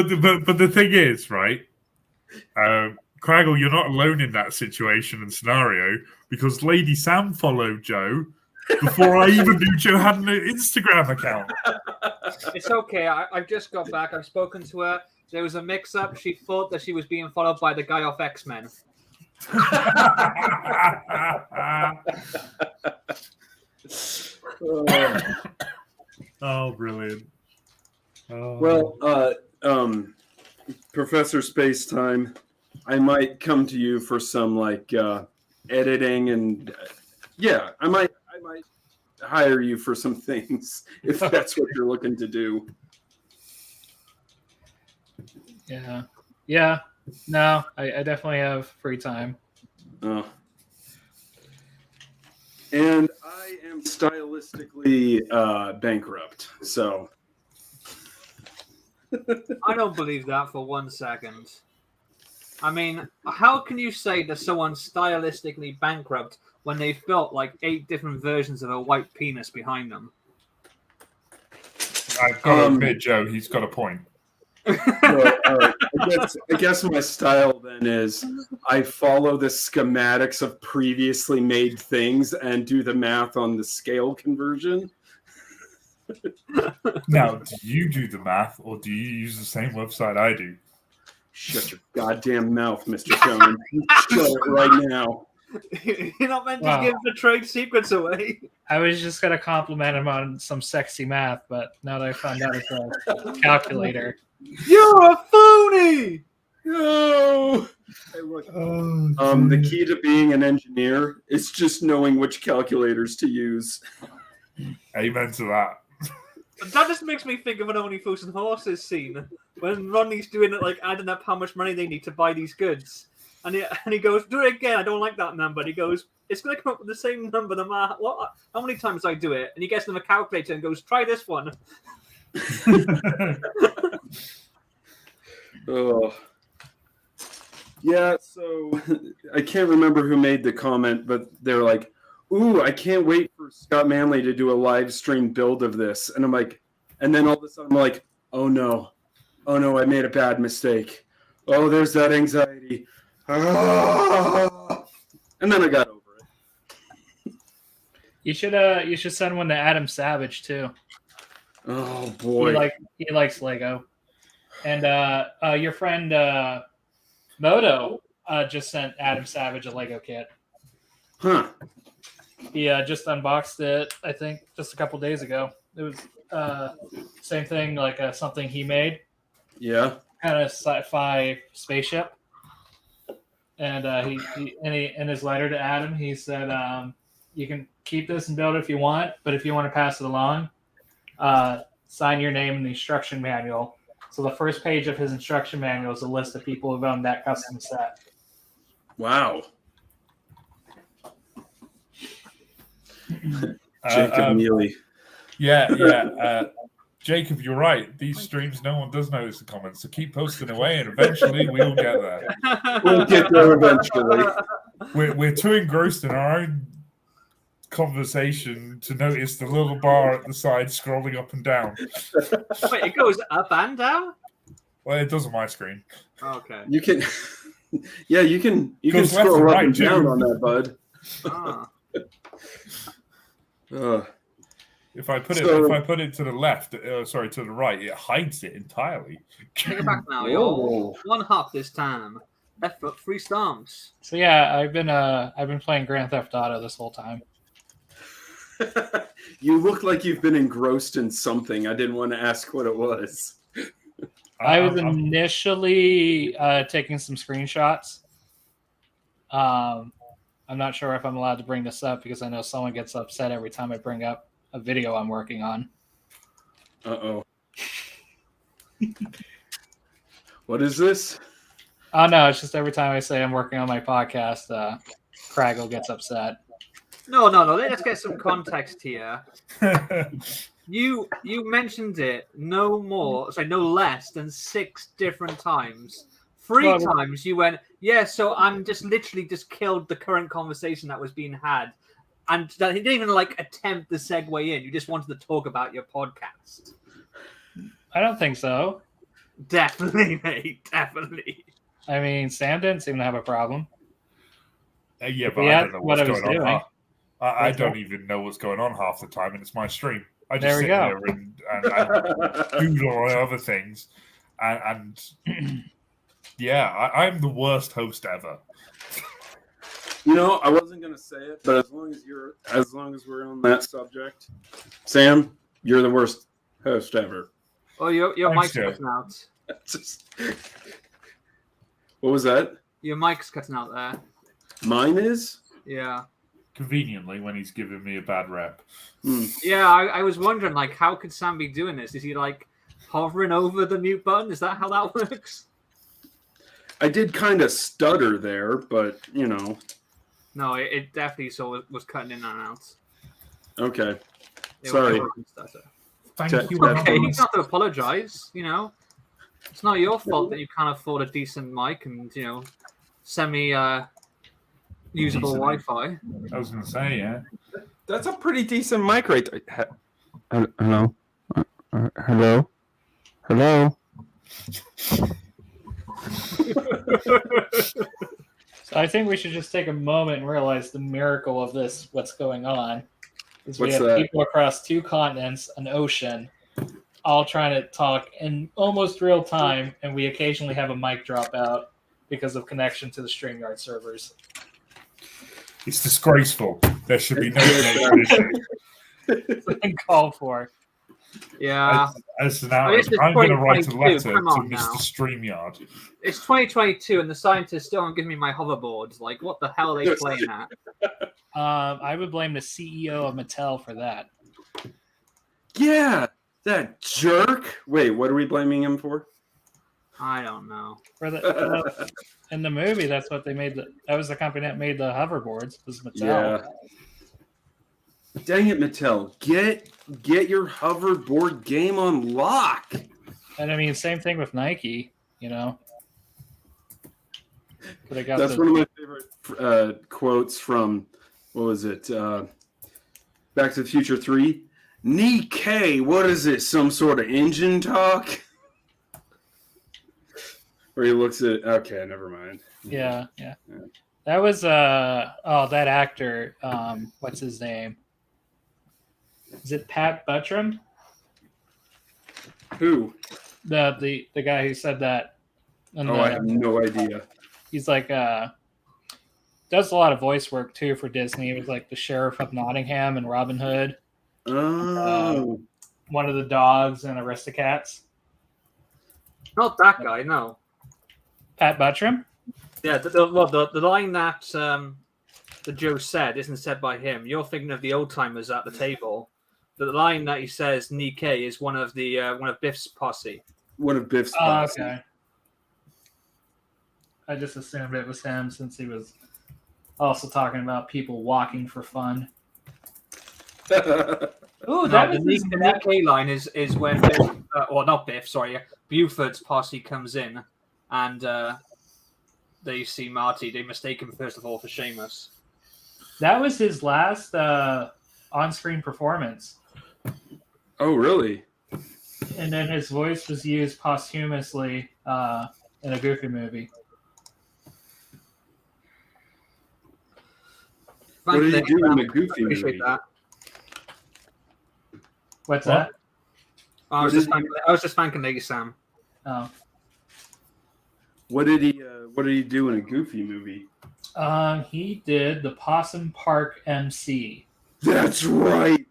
S1: But the thing is, right? Craggle, you're not alone in that situation and scenario because Lady Sam followed Joe before I even knew Joe had an Instagram account.
S4: It's okay. I've just got back. I've spoken to her. There was a mix-up. She thought that she was being followed by the guy off X-Men.
S1: Oh, brilliant. Oh.
S2: Well, Professor Spacetime, I might come to you for some editing and I might hire you for some things if that's what you're looking to do.
S3: Yeah. No, I definitely have free time.
S2: Oh. And I am stylistically bankrupt, so.
S4: I don't believe that for 1 second. I mean, how can you say that someone's stylistically bankrupt when they've built 8 different versions of a white penis behind them?
S1: I've got to admit, Joe, he's got a point.
S2: I guess my style then is I follow the schematics of previously made things and do the math on the scale conversion.
S1: Now, do you do the math or do you use the same website I do?
S2: Shut your goddamn mouth, Mr. Showman. Shut it right now.
S4: You're not meant to give the trade secrets away.
S3: I was just going to compliment him on some sexy math, but now that I found out it's a calculator.
S4: You're a phony!
S2: No! Hey, look, the key to being an engineer is just knowing which calculators to use.
S1: Amen to that.
S4: That just makes me think of an Only Fools and Horses scene when Ronnie's doing it, adding up how much money they need to buy these goods. And he goes, do it again, I don't like that number. And he goes, it's going to come up with the same number no matter how many times I do it. And he gets them a calculator and goes, try this one.
S2: Oh. Yeah, so I can't remember who made the comment, but they're like, ooh, I can't wait for Scott Manley to do a live stream build of this. And I'm like, and then all of a sudden I'm like, oh no, I made a bad mistake. Oh, there's that anxiety. Ah! And then I got over it.
S3: You should send one to Adam Savage too.
S2: Oh boy,
S3: he likes Lego, and your friend Moto just sent Adam Savage a Lego kit.
S2: Huh?
S3: He just unboxed it, I think, just a couple days ago. It was same thing, something he made.
S2: Yeah.
S3: Kind of sci-fi spaceship. And he in his letter to Adam, he said, "You can keep this and build it if you want, but if you want to pass it along, sign your name in the instruction manual." So the first page of his instruction manual is a list of people who've owned that custom set.
S2: Wow. Jacob Neely.
S1: Yeah. Jacob, you're right. These streams, no one does notice the comments, so keep posting away, and eventually we'll get there.
S2: We'll get there eventually.
S1: We're too engrossed in our own conversation to notice the little bar at the side scrolling up and down.
S4: Wait, it goes up and down?
S1: Well, it does on my screen.
S4: Okay.
S2: You can, you can scroll up and down on that, bud.
S1: If I put it to the left, to the right, it hides it entirely.
S4: Take it back now, y'all. 1 hop this time. Left foot, 3 stomps.
S3: So yeah, I've been playing Grand Theft Auto this whole time.
S2: You look like you've been engrossed in something. I didn't want to ask what it was.
S3: I was initially taking some screenshots. I'm not sure if I'm allowed to bring this up because I know someone gets upset every time I bring up a video I'm working on.
S2: Uh-oh. What is this?
S3: Oh, no, it's just every time I say I'm working on my podcast, Craggle gets upset.
S4: No. Let's get some context here. You mentioned it no less than 6 different times. 3 times you went, yeah, so I'm just literally just killed the current conversation that was being had. And that he didn't even attempt the segue in. You just wanted to talk about your podcast.
S3: I don't think so.
S4: Definitely, mate. Definitely.
S3: I mean, Sam didn't seem to have a problem.
S1: Yeah, but
S3: He
S1: I
S3: asked
S1: don't know
S3: what
S1: what's
S3: I was
S1: going on.
S3: doing.
S1: I don't even know what's going on half the time, and it's my stream. I
S3: There
S1: just
S3: we
S1: sit
S3: go.
S1: there and doodle on other things, and yeah, I'm the worst host ever.
S2: You know, I wasn't gonna say it, but as long as we're on that subject, Sam, you're the worst host ever.
S4: Oh, your
S1: Thanks,
S4: mic's
S1: Joe.
S4: cutting out.
S2: What was that?
S4: Your mic's cutting out there.
S2: Mine is?
S4: Yeah.
S1: Conveniently, when he's giving me a bad rep.
S4: Yeah, I was wondering, like, how could Sam be doing this? Is he, like, hovering over the mute button? Is that how that works?
S2: I did kind of stutter there, but, you know.
S4: No, it definitely was cutting in and out.
S2: Okay.
S4: It
S2: Sorry.
S1: Thank you.
S4: Okay, you don't have to apologize, you know. It's not your fault that you can't afford a decent mic and, you know, semi-usable Wi-Fi.
S1: I was going to say, yeah.
S2: That's a pretty decent mic right there. Hello? Hello? Hello?
S3: So I think we should just take a moment and realize the miracle of this, what's going on. Is we
S2: What's
S3: have
S2: that?
S3: people across 2 continents, an ocean, all trying to talk in almost real time, and we occasionally have a mic drop out because of connection to the StreamYard servers.
S1: It's disgraceful. There should be no connection issue.
S3: It's uncalled for.
S4: Yeah.
S1: As now,
S4: This is
S1: I'm going to write a
S4: 2022,
S1: letter to
S4: come on
S1: Mr.
S4: now.
S1: StreamYard.
S4: It's 2022 and the scientists still aren't giving me my hoverboards. Like, what the hell are they playing at?
S3: I would blame the CEO of Mattel for that.
S2: Yeah, that jerk. Wait, what are we blaming him for?
S4: I don't know.
S3: In the movie, that's what they made. That was the company that made the hoverboards. Was Mattel?
S2: Yeah. Dang it, Mattel. Get your hoverboard game on lock.
S3: And I mean, same thing with Nike. You know.
S2: That's one of my favorite quotes from, what was it? Back to the Future 3. Nikkei, what is it? Some sort of engine talk? Where he looks at, okay, never mind.
S3: Yeah. That was that actor. What's his name? Is it Pat Buttram?
S2: Who?
S3: The guy who said that.
S2: I have no idea.
S3: He's like does a lot of voice work too for Disney. He was like the sheriff of Nottingham and Robin Hood.
S2: Oh.
S3: One of the dogs and Aristocats.
S4: Not that guy, no.
S3: Pat Buttram?
S4: Yeah, the line that Joe said isn't said by him. You're thinking of the old timers at the table. The line that he says, Nikkei, is one of Biff's posse.
S2: One of Biff's posse.
S3: Okay. I just assumed it was him since he was also talking about people walking for fun. Ooh, that was
S4: the Nikkei line is when Biff, or not Biff, sorry, Buford's posse comes in and they see Marty. They mistake him first of all for Seamus.
S3: That was his last on-screen performance.
S2: Oh, really?
S3: And then his voice was used posthumously in a Goofy movie.
S2: What did he do in the Goofy movie?
S4: That.
S3: What's that?
S4: I was just thanking Lady Sam.
S3: Oh.
S2: What did he do in a Goofy movie?
S3: He did the Possum Park MC.
S2: That's right.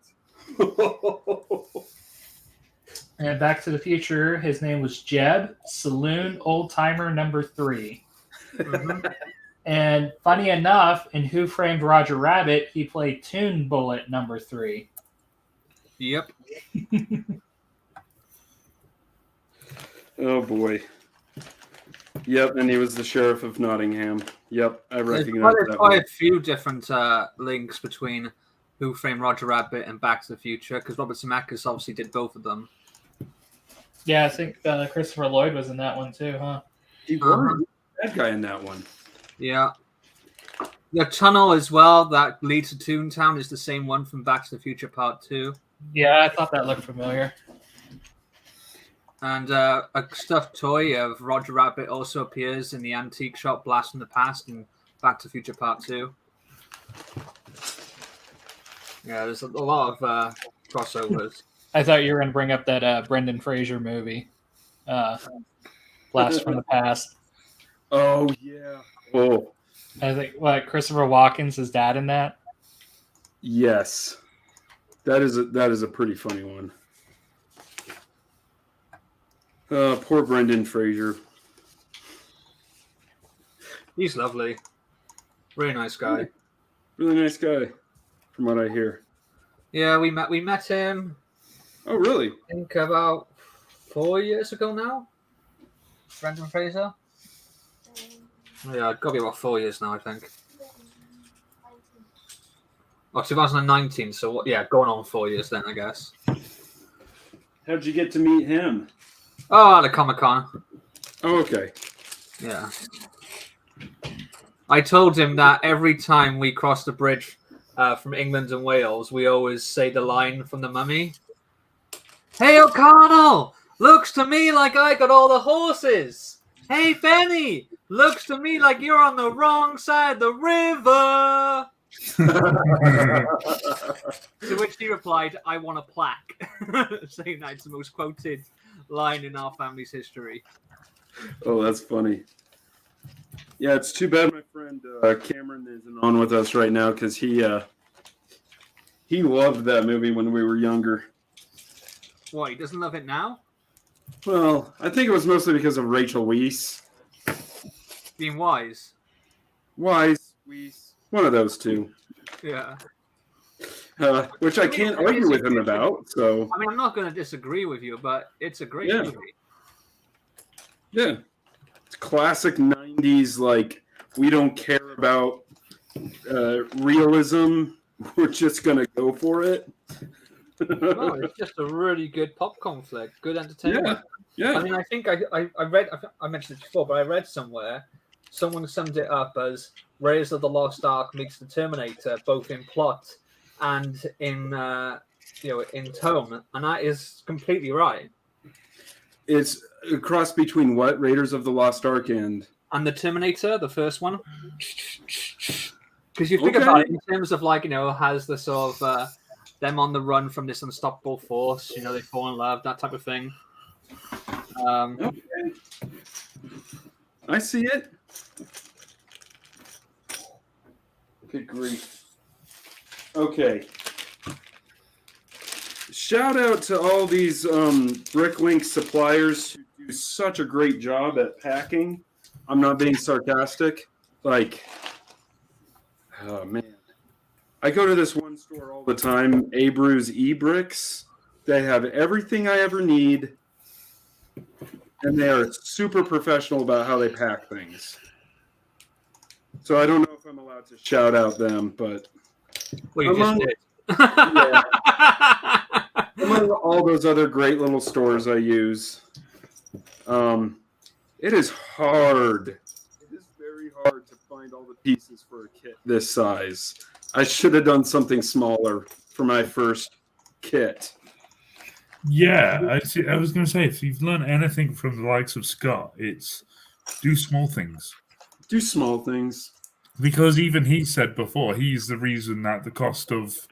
S3: And Back to the Future, his name was Jeb, Saloon Old Timer number 3.
S4: Mm-hmm.
S3: And funny enough, in Who Framed Roger Rabbit, he played Toon Bullet number 3.
S4: Yep.
S2: Oh boy. Yep, and he was the sheriff of Nottingham. Yep, I recognize
S4: There's
S2: that.
S4: quite a few different links between Who Framed Roger Rabbit and Back to the Future, because Robert Zemeckis obviously did both of them.
S3: Yeah, I think Christopher Lloyd was in that one too, huh?
S2: He was that guy in that one.
S4: Yeah. The tunnel as well that leads to Toontown is the same one from Back to the Future Part 2.
S3: Yeah, I thought that looked familiar.
S4: And a stuffed toy of Roger Rabbit also appears in the antique shop Blast from the Past and Back to Future Part 2. Yeah, there's a lot of crossovers.
S3: I thought you were going to bring up that Brendan Fraser movie, Blast from the Past.
S2: Oh yeah. Oh
S3: I think Christopher Walken's his dad in that.
S2: yes, that is a pretty funny one. Poor Brendan Fraser.
S4: He's lovely. Really nice guy.
S2: Really nice guy, from what I hear.
S4: Yeah, we met him.
S2: Oh really?
S4: I think about 4 years ago now. Brendan Fraser. Yeah, it's got to be about 4 years now, I think. Oh, 2019. So yeah, going on 4 years then, I guess.
S2: How'd you get to meet him?
S4: Oh, at a Comic-Con.
S2: Oh, okay.
S4: Yeah. I told him that every time we cross the bridge from England and Wales, we always say the line from The Mummy. Hey, O'Connell! Looks to me like I got all the horses. Hey, Benny! Looks to me like you're on the wrong side of the river. To which he replied, I want a plaque. Saying that it's the most quoted line in our family's history.
S2: Oh, that's funny. Yeah, it's too bad my friend Cameron isn't on with us right now because he loved that movie when we were younger.
S4: What, he doesn't love it now?
S2: Well, I think it was mostly because of Rachel Weisz.
S4: Being wise.
S2: Weisz, one of those two.
S4: Yeah.
S2: Which I can't argue with him about. So
S4: I mean, I'm not going to disagree with you, but it's a great movie.
S2: Yeah. It's classic 90s, like, we don't care about realism. We're just going to go for it.
S4: No, it's just a really good popcorn flick. Good entertainment.
S2: Yeah.
S4: I mean, I think I read, I mentioned it before, but I read somewhere, someone summed it up as Raiders of the Lost Ark meets the Terminator, both in plot and in in tone, and that is completely right.
S2: It's a cross between what? Raiders of the Lost Ark and
S4: the Terminator, the first one. Because you think about it in terms of has the sort of them on the run from this unstoppable force, they fall in love, that type of thing.
S2: Okay. I see it. Good grief. Okay. Shout out to all these BrickLink suppliers who do such a great job at packing. I'm not being sarcastic. Like, oh man. I go to this one store all the time, Abreu's E-Bricks. They have everything I ever need. And they are super professional about how they pack things. So I don't know if I'm allowed to shout out them, but
S4: well, you just did.
S2: Among all those other great little stores I use, it is hard. It is very hard to find all the pieces for a kit this size. I should have done something smaller for my first kit.
S1: Yeah, I was going to say, if you've learned anything from the likes of Scott, it's do small things.
S2: Do small things.
S1: Because even he said before, he's the reason that the cost of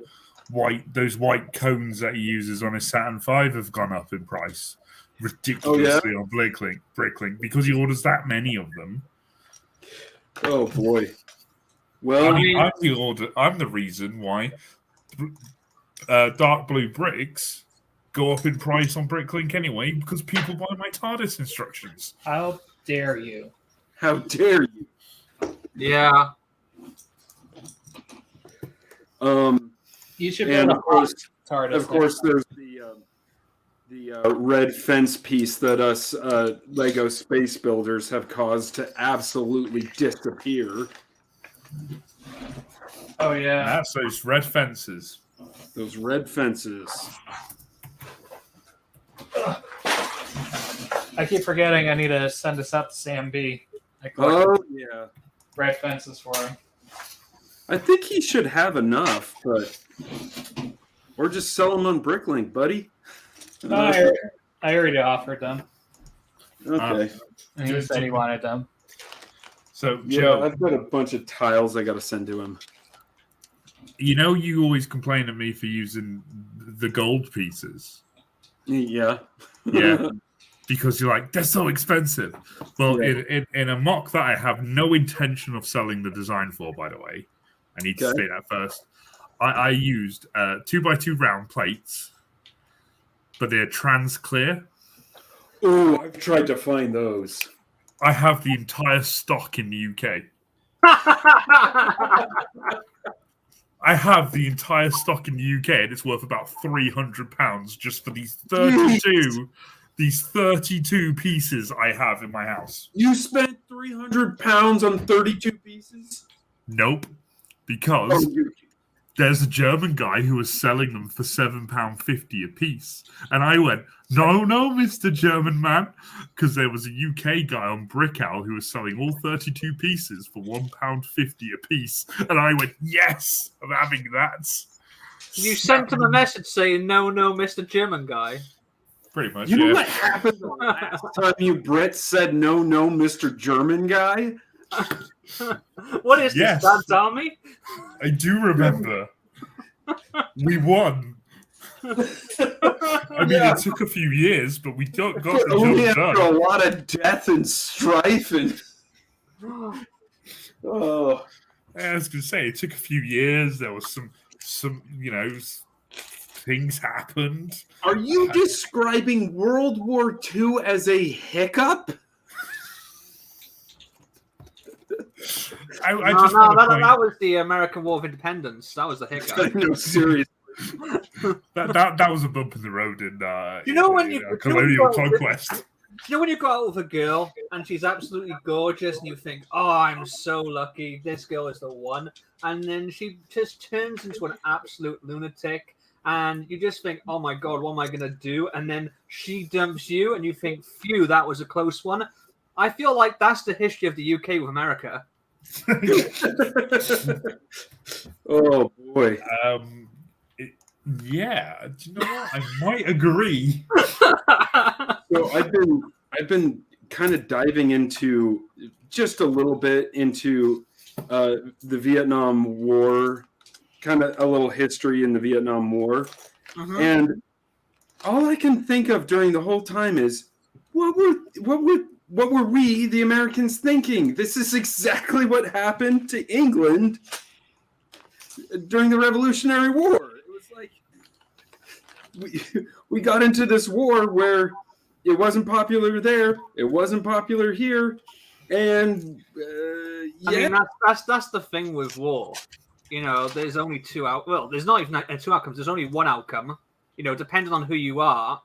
S1: those white cones that he uses on his Saturn V have gone up in price ridiculously on BrickLink, because he orders that many of them.
S2: Oh boy. Well,
S1: I'm the reason why dark blue bricks go up in price on BrickLink anyway, because people buy my TARDIS instructions.
S3: How dare you?
S2: How dare you?
S4: Yeah.
S3: You should be able to TARDIS.
S2: Of course, there's the red fence piece that us Lego space builders have caused to absolutely disappear.
S3: Oh yeah,
S1: that's those red fences.
S2: Those red fences.
S3: I keep forgetting I need to send this up to Sam B.
S2: Oh yeah,
S3: red fences for him.
S2: I think he should have enough, or just sell them on BrickLink, buddy.
S3: I I already offered them,
S2: Okay.
S3: and he said he wanted them.
S1: So,
S2: Yeah,
S1: Joe,
S2: I've got a bunch of tiles I got to send to him.
S1: you always complain at me for using the gold pieces.
S2: Yeah.
S1: Yeah. Because you're like, they're so expensive. Well,
S2: Yeah.
S1: in a mock that I have no intention of selling the design for, by the way, I need to state that first. I used 2x2 round plates, but they're trans clear.
S2: Oh, I've tried to find those.
S1: I have the entire stock in the UK. I have the entire stock in the UK, and it's worth about £300 just for these 32. These 32 pieces I have in my house.
S2: You spent £300 on 32 pieces?
S1: Nope, because there's a German guy who was selling them for £7.50 a piece, and I went, no, Mr. German man, because there was a UK guy on BrickKeeper who was selling all 32 pieces for £1.50 a piece, and I went, yes, I'm having that.
S4: You sent him a message saying, no, Mr. German guy.
S1: Pretty much,
S2: You know what happened the last time you Brits said no, Mr. German guy?
S4: What is this, Dad's Army?
S1: I do remember. We won. I mean, it took a few years, but we got the job done.
S2: A lot of death and strife and... Oh.
S1: I was going to say, it took a few years. There was some things happened.
S2: Are you describing World War II as a hiccup?
S4: That was the American War of Independence. That was the hiccup.
S2: No, seriously.
S1: that was a bump in the road in
S4: colonial
S1: conquest.
S4: You know when you go out with a girl and she's absolutely gorgeous and you think, oh, I'm so lucky, this girl is the one, and then she just turns into an absolute lunatic and you just think, oh my god, what am I going to do? And then she dumps you and you think, phew, that was a close one. I feel like that's the history of the UK with America.
S2: Oh boy.
S1: Yeah, do you know what? I might agree.
S2: So I've been kind of diving into just a little bit into the Vietnam War, kind of a little history in the Vietnam War, and all I can think of during the whole time is what were we, the Americans, thinking? This is exactly what happened to England during the Revolutionary War. It was like we got into this war where it wasn't popular there, it wasn't popular here, and
S4: I mean, that's the thing with war. You know, there's only two out. Well, there's not even two outcomes. There's only one outcome. You know, depending on who you are,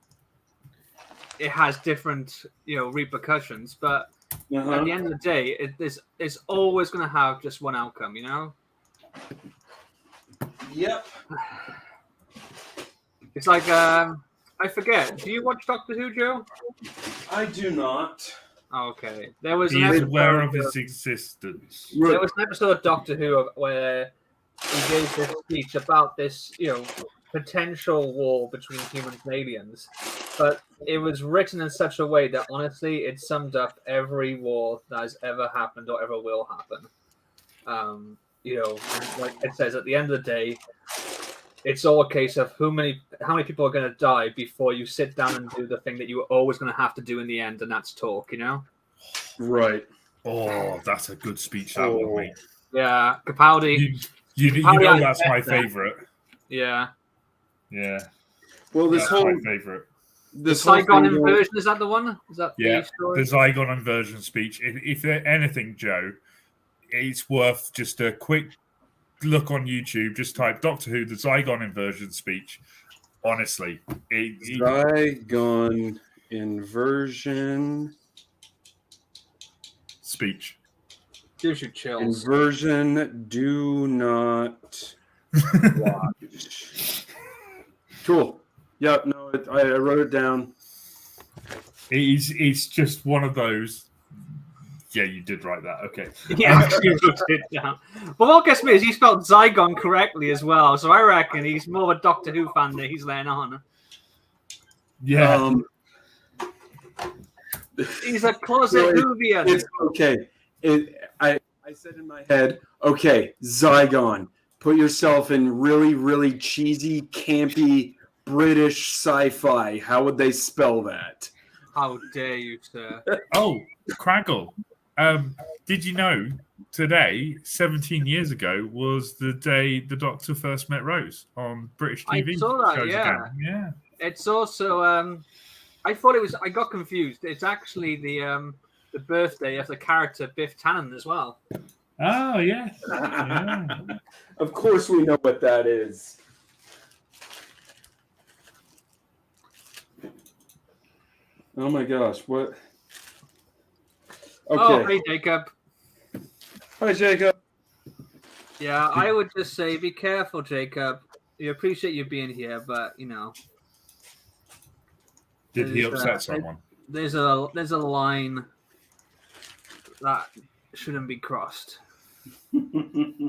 S4: it has different, repercussions. But at the end of the day, it's always going to have just one outcome. You know.
S2: Yep.
S4: It's like I forget. Do you watch Doctor Who, Joe?
S2: I do not.
S4: Okay. There was
S1: He is aware of his existence.
S4: There was an episode of Doctor Who where he gave this speech about this, potential war between humans and aliens. But it was written in such a way that honestly it summed up every war that has ever happened or ever will happen. Like it says at the end of the day, it's all a case of how many people are going to die before you sit down and do the thing that you were always going to have to do in the end, and that's talk,
S2: Right.
S1: Oh, that's a good speech, that one, mate.
S4: Yeah, Capaldi.
S1: You know that's my favourite.
S4: Yeah.
S1: Yeah.
S2: Well,
S1: that's my favourite.
S4: The Saigon inversion, is that the one? Is that
S1: the
S4: story?
S1: The Saigon inversion speech. If anything, Joe, it's worth just a quick look on YouTube. Just type Doctor Who, the Saigon inversion speech. Honestly.
S2: Saigon inversion
S1: speech.
S4: Gives you chills.
S2: Inversion, do not watch. Cool. Yep, no, I wrote it down.
S1: It's just one of those. Yeah, you did write that. Okay.
S4: Yeah, But what gets me is he spelled Zygon correctly as well, so I reckon he's more of a Doctor Who fan than he's laying on.
S1: Yeah.
S4: He's a closet Whovian.
S2: It's okay. I said in my head, okay, Zygon. Put yourself in really, really cheesy, campy British sci-fi. How would they spell that?
S4: How dare you, sir?
S1: Oh, Craggle. Did you know today, 17 years ago, was the day the Doctor first met Rose on British TV?
S4: I saw that,
S1: shows
S4: yeah.
S1: again. Yeah.
S4: It's also, I thought it was, I got confused. It's actually the birthday of the character Biff Tannen as well.
S1: Oh, yeah. Yeah.
S2: Of course we know what that is. Oh my gosh, what? Okay.
S4: Oh, hey, Jacob.
S2: Hi, Jacob.
S4: Yeah, I would just say be careful, Jacob. We appreciate you being here, but, you know.
S1: Did he upset someone?
S4: There's a line that shouldn't be crossed.
S1: Who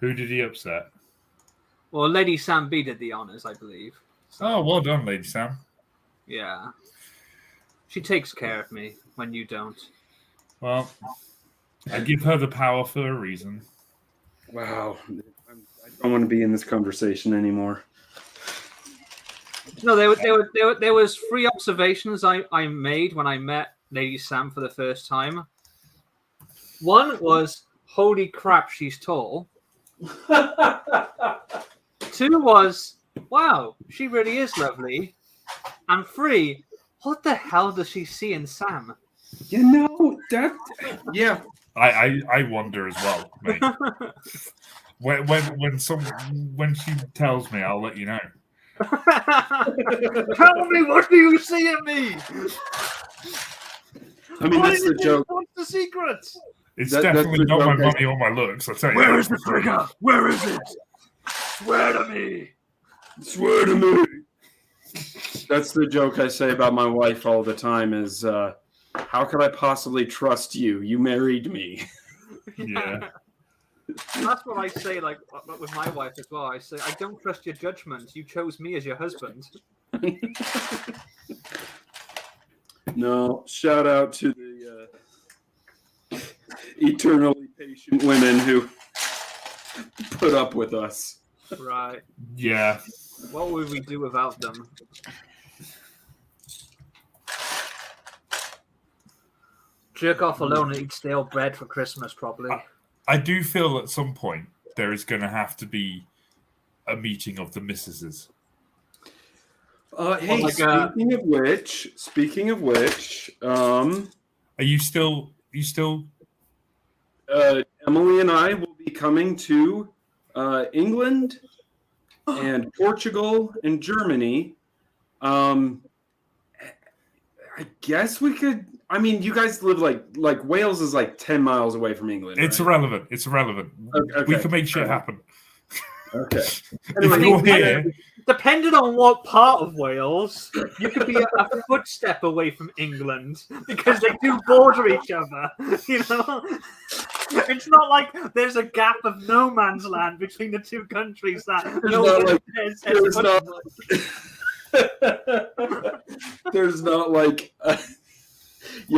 S1: did he upset?
S4: Well, Lady Sam B did the honors, I believe. So,
S1: Oh, well done, Lady Sam.
S4: yeah. She takes care of me when you don't.
S1: Well, I give her the power for a reason.
S2: Wow. I don't want to be in this conversation anymore.
S4: No, there was 3 observations I made when I met Lady Sam for the first time. One was, holy crap, she's tall. 2 was, wow, she really is lovely. And 3, what the hell does she see in Sam?
S2: You know, that... Yeah.
S1: I wonder as well, mate. when she tells me, I'll let you know.
S4: Tell me, what do you see in me?
S2: I mean, that's the joke.
S4: What's the secret?
S1: It's definitely not my money or my looks. I'll tell you.
S4: Where is the trigger? Where is it? Swear to me.
S2: Swear to me. That's the joke I say about my wife all the time is, how could I possibly trust you? You married me.
S1: Yeah.
S4: That's what I say, like, with my wife as well. I say, I don't trust your judgment. You chose me as your husband.
S2: No, shout out to the eternally patient women who put up with us.
S4: Right.
S1: Yeah.
S4: What would we do without them? Jerk off alone and eat stale bread for Christmas, probably.
S1: I do feel at some point there is going to have to be a meeting of the missuses.
S2: Hey, speaking of which,
S1: are you still?
S2: Emily and I will be coming to England and Portugal and Germany. I guess we could. I mean, you guys live like Wales is like 10 miles away from England.
S1: It's
S2: right?
S1: irrelevant. It's irrelevant.
S2: Okay.
S1: We can make shit happen.
S2: Okay.
S1: If you're here,
S4: Depending on what part of Wales, you could be a footstep away from England because they do border each other. You know, it's not like there's a gap of no man's land between the two countries that
S2: there's not like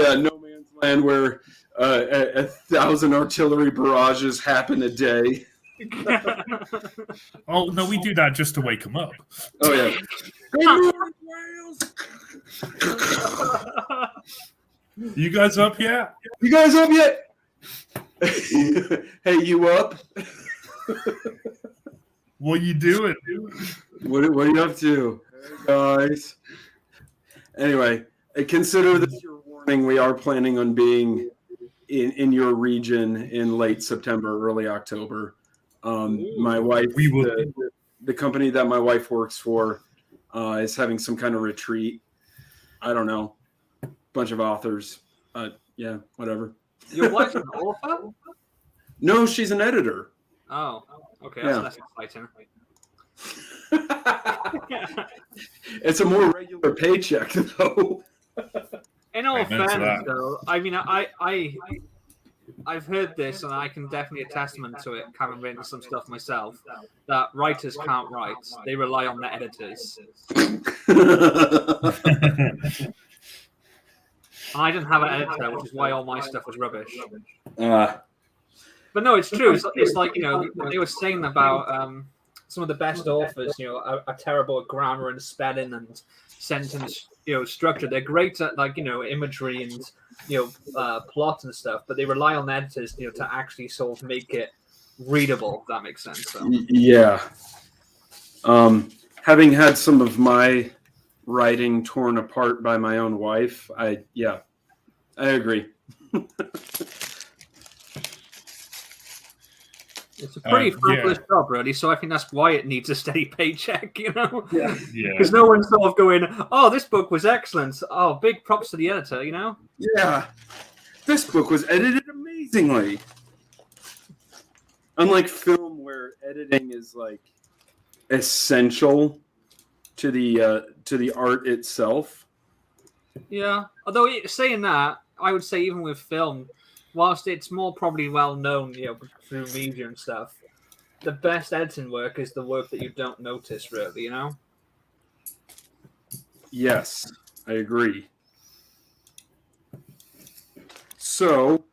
S2: no man's land where 1,000 artillery barrages happen a day.
S1: Oh no, we do that just to wake them up.
S2: Oh yeah. Good morning, Wales.
S1: You guys up yet?
S2: You guys up yet? Hey, you up?
S1: What are you doing?
S2: What are you up to? Hey, guys. Anyway, consider this your warning. We are planning on being in your region in late September, early October. My wife, the company that my wife works for, is having some kind of retreat. I don't know. Bunch of authors. Yeah, whatever.
S4: Your wife's an author?
S2: No, she's an editor.
S4: Oh, okay. That's less exciting.
S2: It's a more regular paycheck, though.
S4: In all fairness, though, I mean, I've heard this, and I can definitely attestament to it, having written some stuff myself, that writers can't write. They rely on their editors. I didn't have an editor, which is why all my stuff was rubbish.
S2: Uh,
S4: But no, it's true. It's like, you know, they were saying about some of the best authors, you know, are terrible at grammar and spelling and sentence, you know, structure. They're great at, like, you know, imagery and, you know, plot and stuff, but they rely on editors, you know, to actually sort of make it readable, if that makes sense. So.
S2: yeah. Having had some of my writing torn apart by my own wife, I agree.
S4: It's a pretty thankless job, really. So I think that's why it needs a steady paycheck, you know?
S2: Yeah.
S4: Because no one's sort of going, oh, this book was excellent. Oh, big props to the editor, you know?
S2: Yeah. This book was edited amazingly. Unlike film, where editing is like essential to the art itself.
S4: Yeah. Although saying that, I would say even with film, whilst it's more probably well known, you know, through media and stuff, the best editing work is the work that you don't notice, really, you know?
S2: Yes, I agree. So,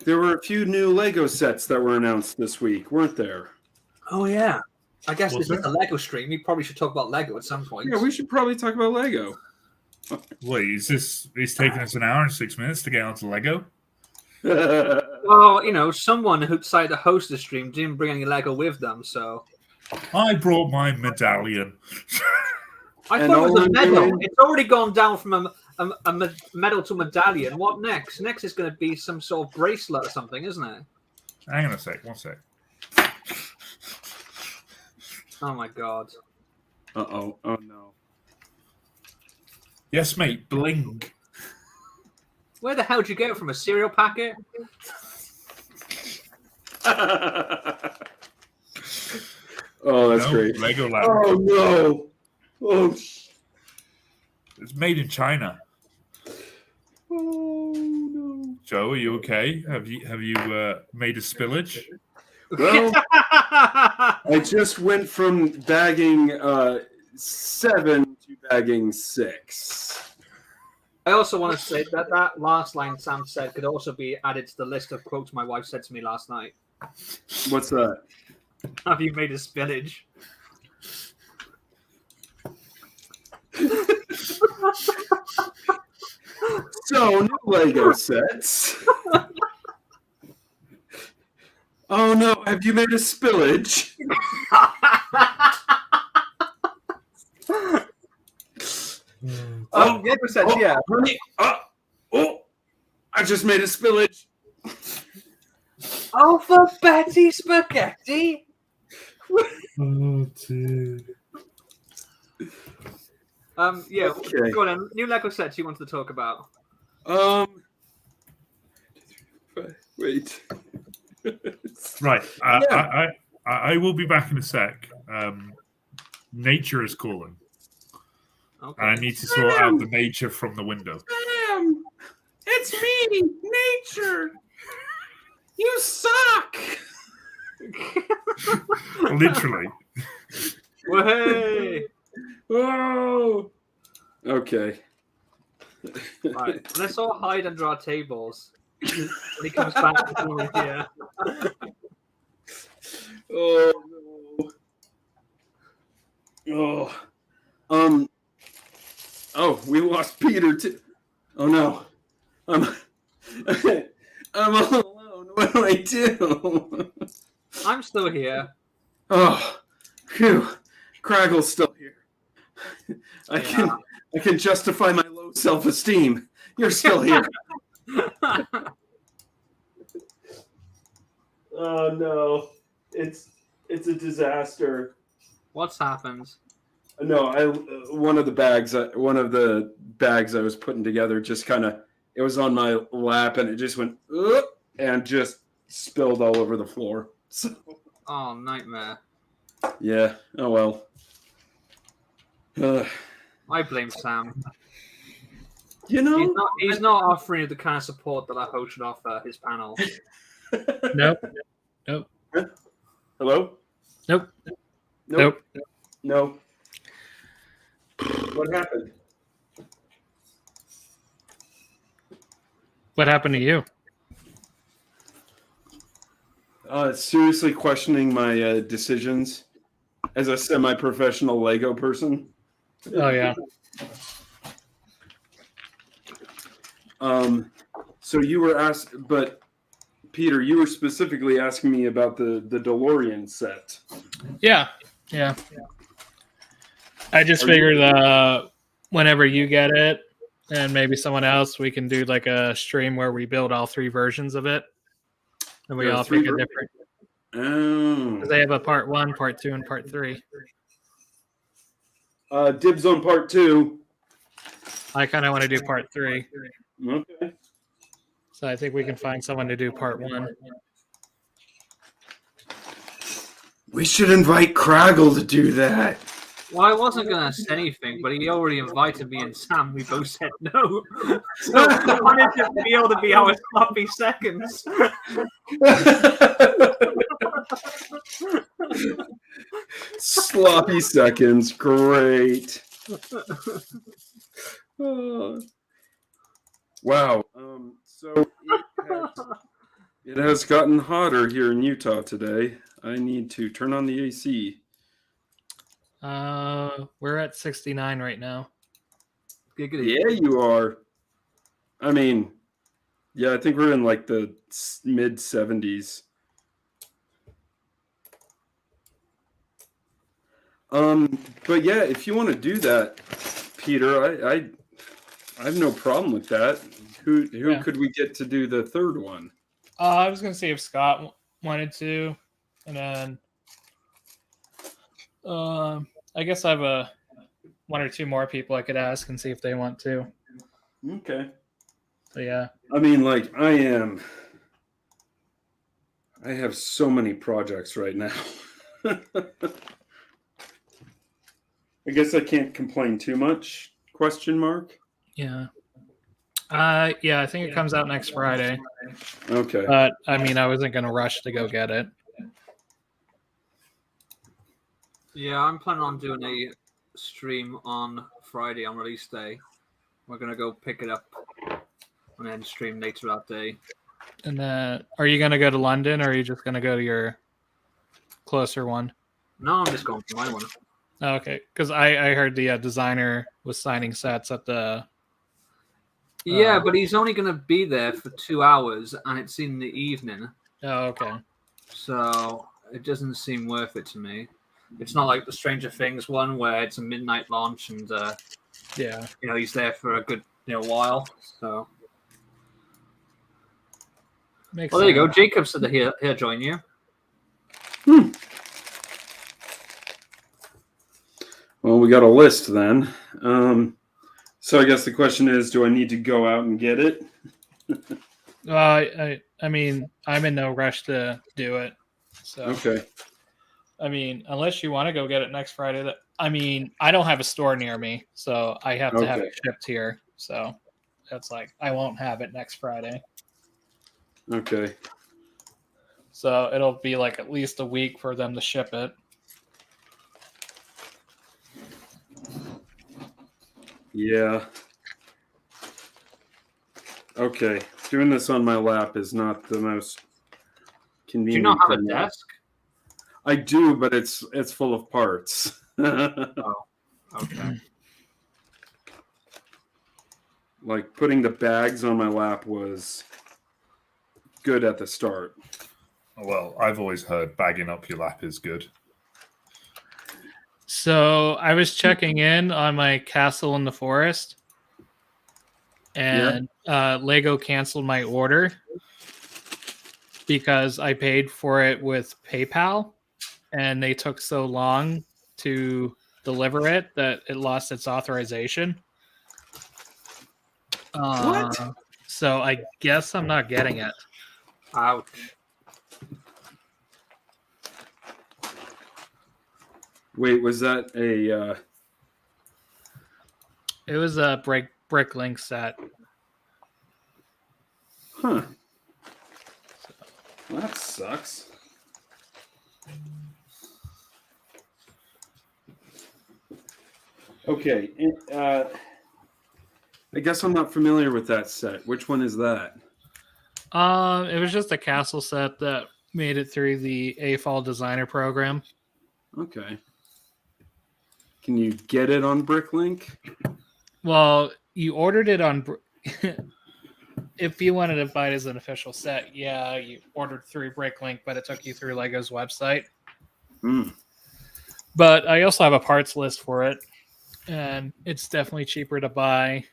S2: there were a few new Lego sets that were announced this week, weren't there?
S4: Oh, yeah. I guess
S1: Was
S4: this is a Lego stream. We probably should talk about Lego at some point.
S2: Yeah, we should probably talk about Lego.
S1: Wait, it's taking us an hour and 6 minutes to get onto Lego?
S4: Well, you know, someone who decided to host the stream didn't bring any Lego with them, so...
S1: I brought my medallion.
S4: I thought it was a medal. It's already gone down from a medal to medallion. What next? Next is going to be some sort of bracelet or something, isn't it?
S1: Hang on a sec, one sec.
S4: Oh my god.
S2: Uh-oh. Oh, no.
S1: Yes, mate, bling.
S4: Where the hell did you get it from? A cereal packet?
S2: Oh, that's
S1: No,
S2: great.
S1: Legoland.
S2: Oh, no. Oh,
S1: It's made in China.
S2: oh no.
S1: Joe, are you okay? Have you made a spillage?
S2: Well, I just went from bagging 7 to bagging 6.
S4: I also want to say that last line Sam said could also be added to the list of quotes my wife said to me last night.
S2: What's that?
S4: Have you made a spillage?
S2: So, new Lego sets. Oh no, have you made a spillage?
S4: Lego sets, yeah.
S2: Honey, I just made a spillage.
S4: Oh, for Betty Spaghetti!
S1: Oh, dude.
S4: Yeah,
S2: Okay.
S4: go on. New Lego sets you wanted to talk about.
S2: Wait.
S1: Right, I will be back in a sec. Nature is calling.
S4: Okay.
S1: And I need to sort out the nature from the window.
S2: Sam, it's me, Nature. You suck.
S1: Literally.
S4: Hey!
S2: Oh. Okay.
S4: Right, let's all hide under our tables. When he comes back, it's only here.
S2: Oh no. Oh. Oh, we lost Peter too. Oh no. I'm all alone. What do I do?
S4: I'm still here.
S2: Oh, phew. Craggle's still here. I can justify my low self-esteem. You're still here. Oh no. It's a disaster.
S4: What's happened?
S2: No, one of the bags I was putting together just kind of, it was on my lap and it just went and just spilled all over the floor. So,
S4: Oh, nightmare.
S2: yeah. Oh well.
S4: I blame Sam.
S2: You know,
S4: He's not offering the kind of support that a host should offer his panel.
S3: Nope.
S2: Hello?
S3: Nope.
S2: Nope. No. What happened?
S3: What happened to you?
S2: Seriously questioning my decisions as a semi-professional Lego person.
S3: Oh yeah.
S2: So you were asked, but Peter, you were specifically asking me about the DeLorean set.
S3: Yeah. I just
S2: Are
S3: figured whenever you get it and maybe someone else, we can do like a stream where we build all 3 versions of it. And we
S2: There are
S3: all
S2: 3
S3: pick a different.
S2: Oh.
S3: Because they have a part 1, part 2, and part 3.
S2: Dibs on part 2.
S3: I kind of want to do part 3.
S2: Okay.
S3: So I think we can find someone to do part 1.
S2: We should invite Craggle to do that.
S4: Well, I wasn't going to say anything, but he already invited me and Sam. We both said no. So I wanted him to be able to be our sloppy seconds.
S2: Sloppy seconds. Great. Wow. So it has gotten hotter here in Utah today. I need to turn on the AC.
S3: We're at 69 right now.
S4: Giggity.
S2: Yeah, you are. I mean, yeah, I think we're in like the mid 70s. But yeah, if you want to do that, Peter, I have no problem with that. Who could we get to do the third one?
S3: I was gonna see if Scott wanted to, and then I guess I have 1 or 2 more people I could ask and see if they want to.
S2: Okay.
S3: So yeah.
S2: I mean, like I have so many projects right now. I guess I can't complain too much. Question mark?
S3: Yeah. Yeah, I think it comes out next Friday.
S2: Okay.
S3: But I mean, I wasn't gonna rush to go get it.
S4: Yeah, I'm planning on doing a stream on Friday on release day. We're going to go pick it up and then stream later that day.
S3: And are you gonna go to London, or are you just gonna go to your closer one?
S4: No, I'm just going for my one.
S3: Oh, okay, because I heard the designer was signing sets at the.
S4: Yeah, but he's only going to be there for 2 hours, and it's in the evening.
S3: Oh, okay.
S4: So it doesn't seem worth it to me. It's not like the Stranger Things one where it's a midnight launch and
S3: Yeah.
S4: he's there for a good while. So
S3: Makes
S4: well, there you go.
S3: sense.
S4: Jacob said that he'll join you.
S2: Well, we got a list then. So I guess the question is, do I need to go out and get it?
S3: I mean, I'm in no rush to do it. So
S2: Okay.
S3: I mean, unless you want to go get it next Friday. I mean, I don't have a store near me, so I have to have
S2: Okay.
S3: it shipped here. So that's like I won't have it next Friday.
S2: Okay.
S3: So it'll be like at least a week for them to ship it.
S2: Yeah. Okay. Doing this on my lap is not the most
S4: Do you
S2: convenient.
S4: not have a
S2: for me.
S4: desk?
S2: I do, but it's full of parts.
S4: Okay.
S2: Like putting the bags on my lap was good at the start.
S1: Well, I've always heard bagging up your lap is good.
S3: So I was checking in on my Castle in the Forest, and Lego canceled my order because I paid for it with PayPal, and they took so long to deliver it that it lost its authorization.
S2: What?
S3: So I guess I'm not getting it.
S4: Ouch.
S2: Wait, was that a?
S3: It was a brick link set.
S2: Huh. Well, that sucks. Okay. I guess I'm not familiar with that set. Which one is that?
S3: It was just a castle set that made it through the AFOL designer program.
S2: Okay. Can you get it on BrickLink?
S3: Well, you ordered it on. If you wanted to buy it as an official set, yeah, you ordered through BrickLink, but it took you through Lego's website. But I also have a parts list for it, and it's definitely cheaper to buy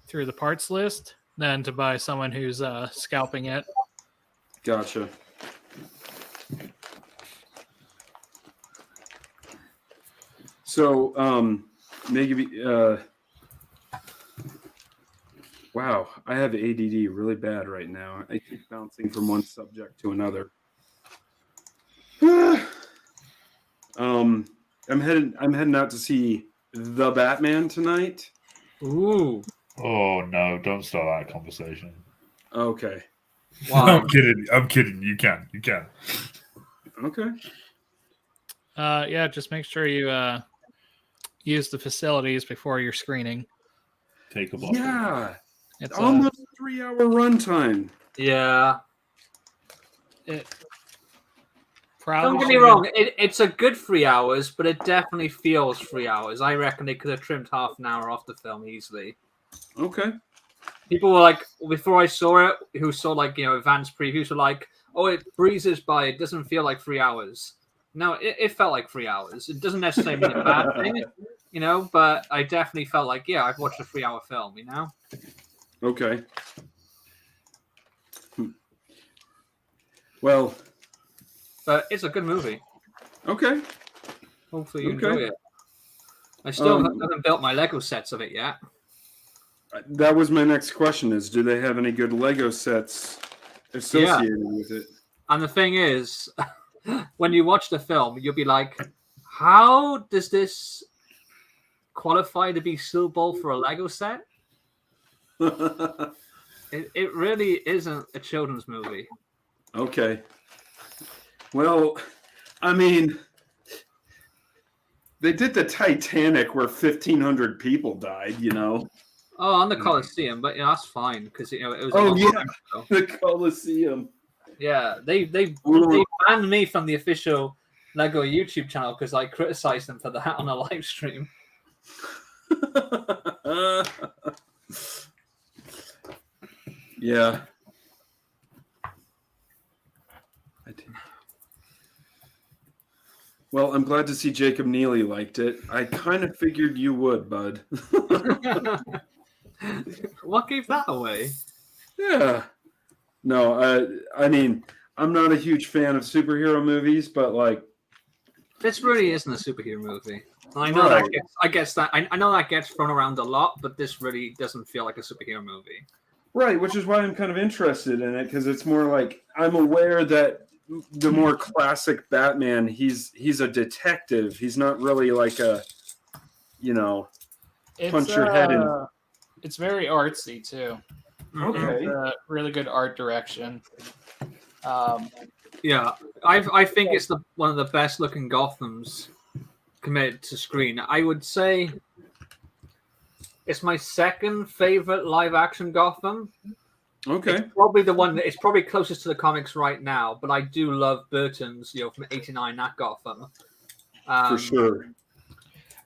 S3: through the parts list than to buy someone who's scalping it.
S2: Gotcha. So, maybe, wow, I have ADD really bad right now. I keep bouncing from one subject to another. I'm heading out to see The Batman tonight.
S4: Ooh.
S1: Oh no! Don't start that conversation.
S2: Okay.
S4: Wow.
S1: I'm kidding. You can.
S2: Okay.
S3: Yeah, just make sure you use the facilities before your screening.
S1: Take a block.
S2: Yeah.
S3: It's
S2: Almost 3-hour runtime.
S4: Yeah.
S3: it
S4: Don't get me wrong, it's a good 3 hours, but it definitely feels 3 hours. I reckon they could have trimmed half an hour off the film easily.
S2: Okay.
S4: People were like, before I saw it, who saw like, advanced previews were like, oh, it breezes by, it doesn't feel like 3 hours. No, it felt like 3 hours. It doesn't necessarily mean a bad thing, but I definitely felt like, yeah, I've watched a 3-hour film,
S2: Okay. Well,
S4: But it's a good movie.
S2: okay.
S4: Hopefully you
S2: Okay.
S4: enjoy it. I still haven't built my Lego sets of it yet.
S2: That was my next question is, do they have any good Lego sets associated with it?
S4: And the thing is, when you watch the film, you'll be like, how does this qualify to be suitable for a Lego set? It really isn't a children's movie.
S2: Okay. Well, I mean, they did the Titanic where 1,500 people died,
S4: Oh, on the Coliseum, but that's fine because it was.
S2: Oh yeah, the Coliseum.
S4: Yeah, they banned me from the official Lego YouTube channel because I criticized them for that on a live stream.
S2: Yeah. Well, I'm glad to see Jacob Neely liked it. I kind of figured you would, bud.
S4: What gave that away?
S2: Yeah. No, I mean, I'm not a huge fan of superhero movies, but like,
S4: this really isn't a superhero movie. I know
S2: Right.
S4: I know that gets thrown around a lot, but this really doesn't feel like a superhero movie.
S2: right, which is why I'm kind of interested in it because it's more like I'm aware that the more classic Batman, he's a detective. He's not really like a, punch your head in.
S3: It's very artsy too.
S2: Okay.
S3: Really good art direction.
S4: Yeah, I think it's one of the best looking Gothams committed to screen. I would say it's my second favorite live action Gotham.
S2: Okay.
S4: It's probably the one that it's probably closest to the comics right now, but I do love Burton's, from '89 that Gotham.
S2: For sure.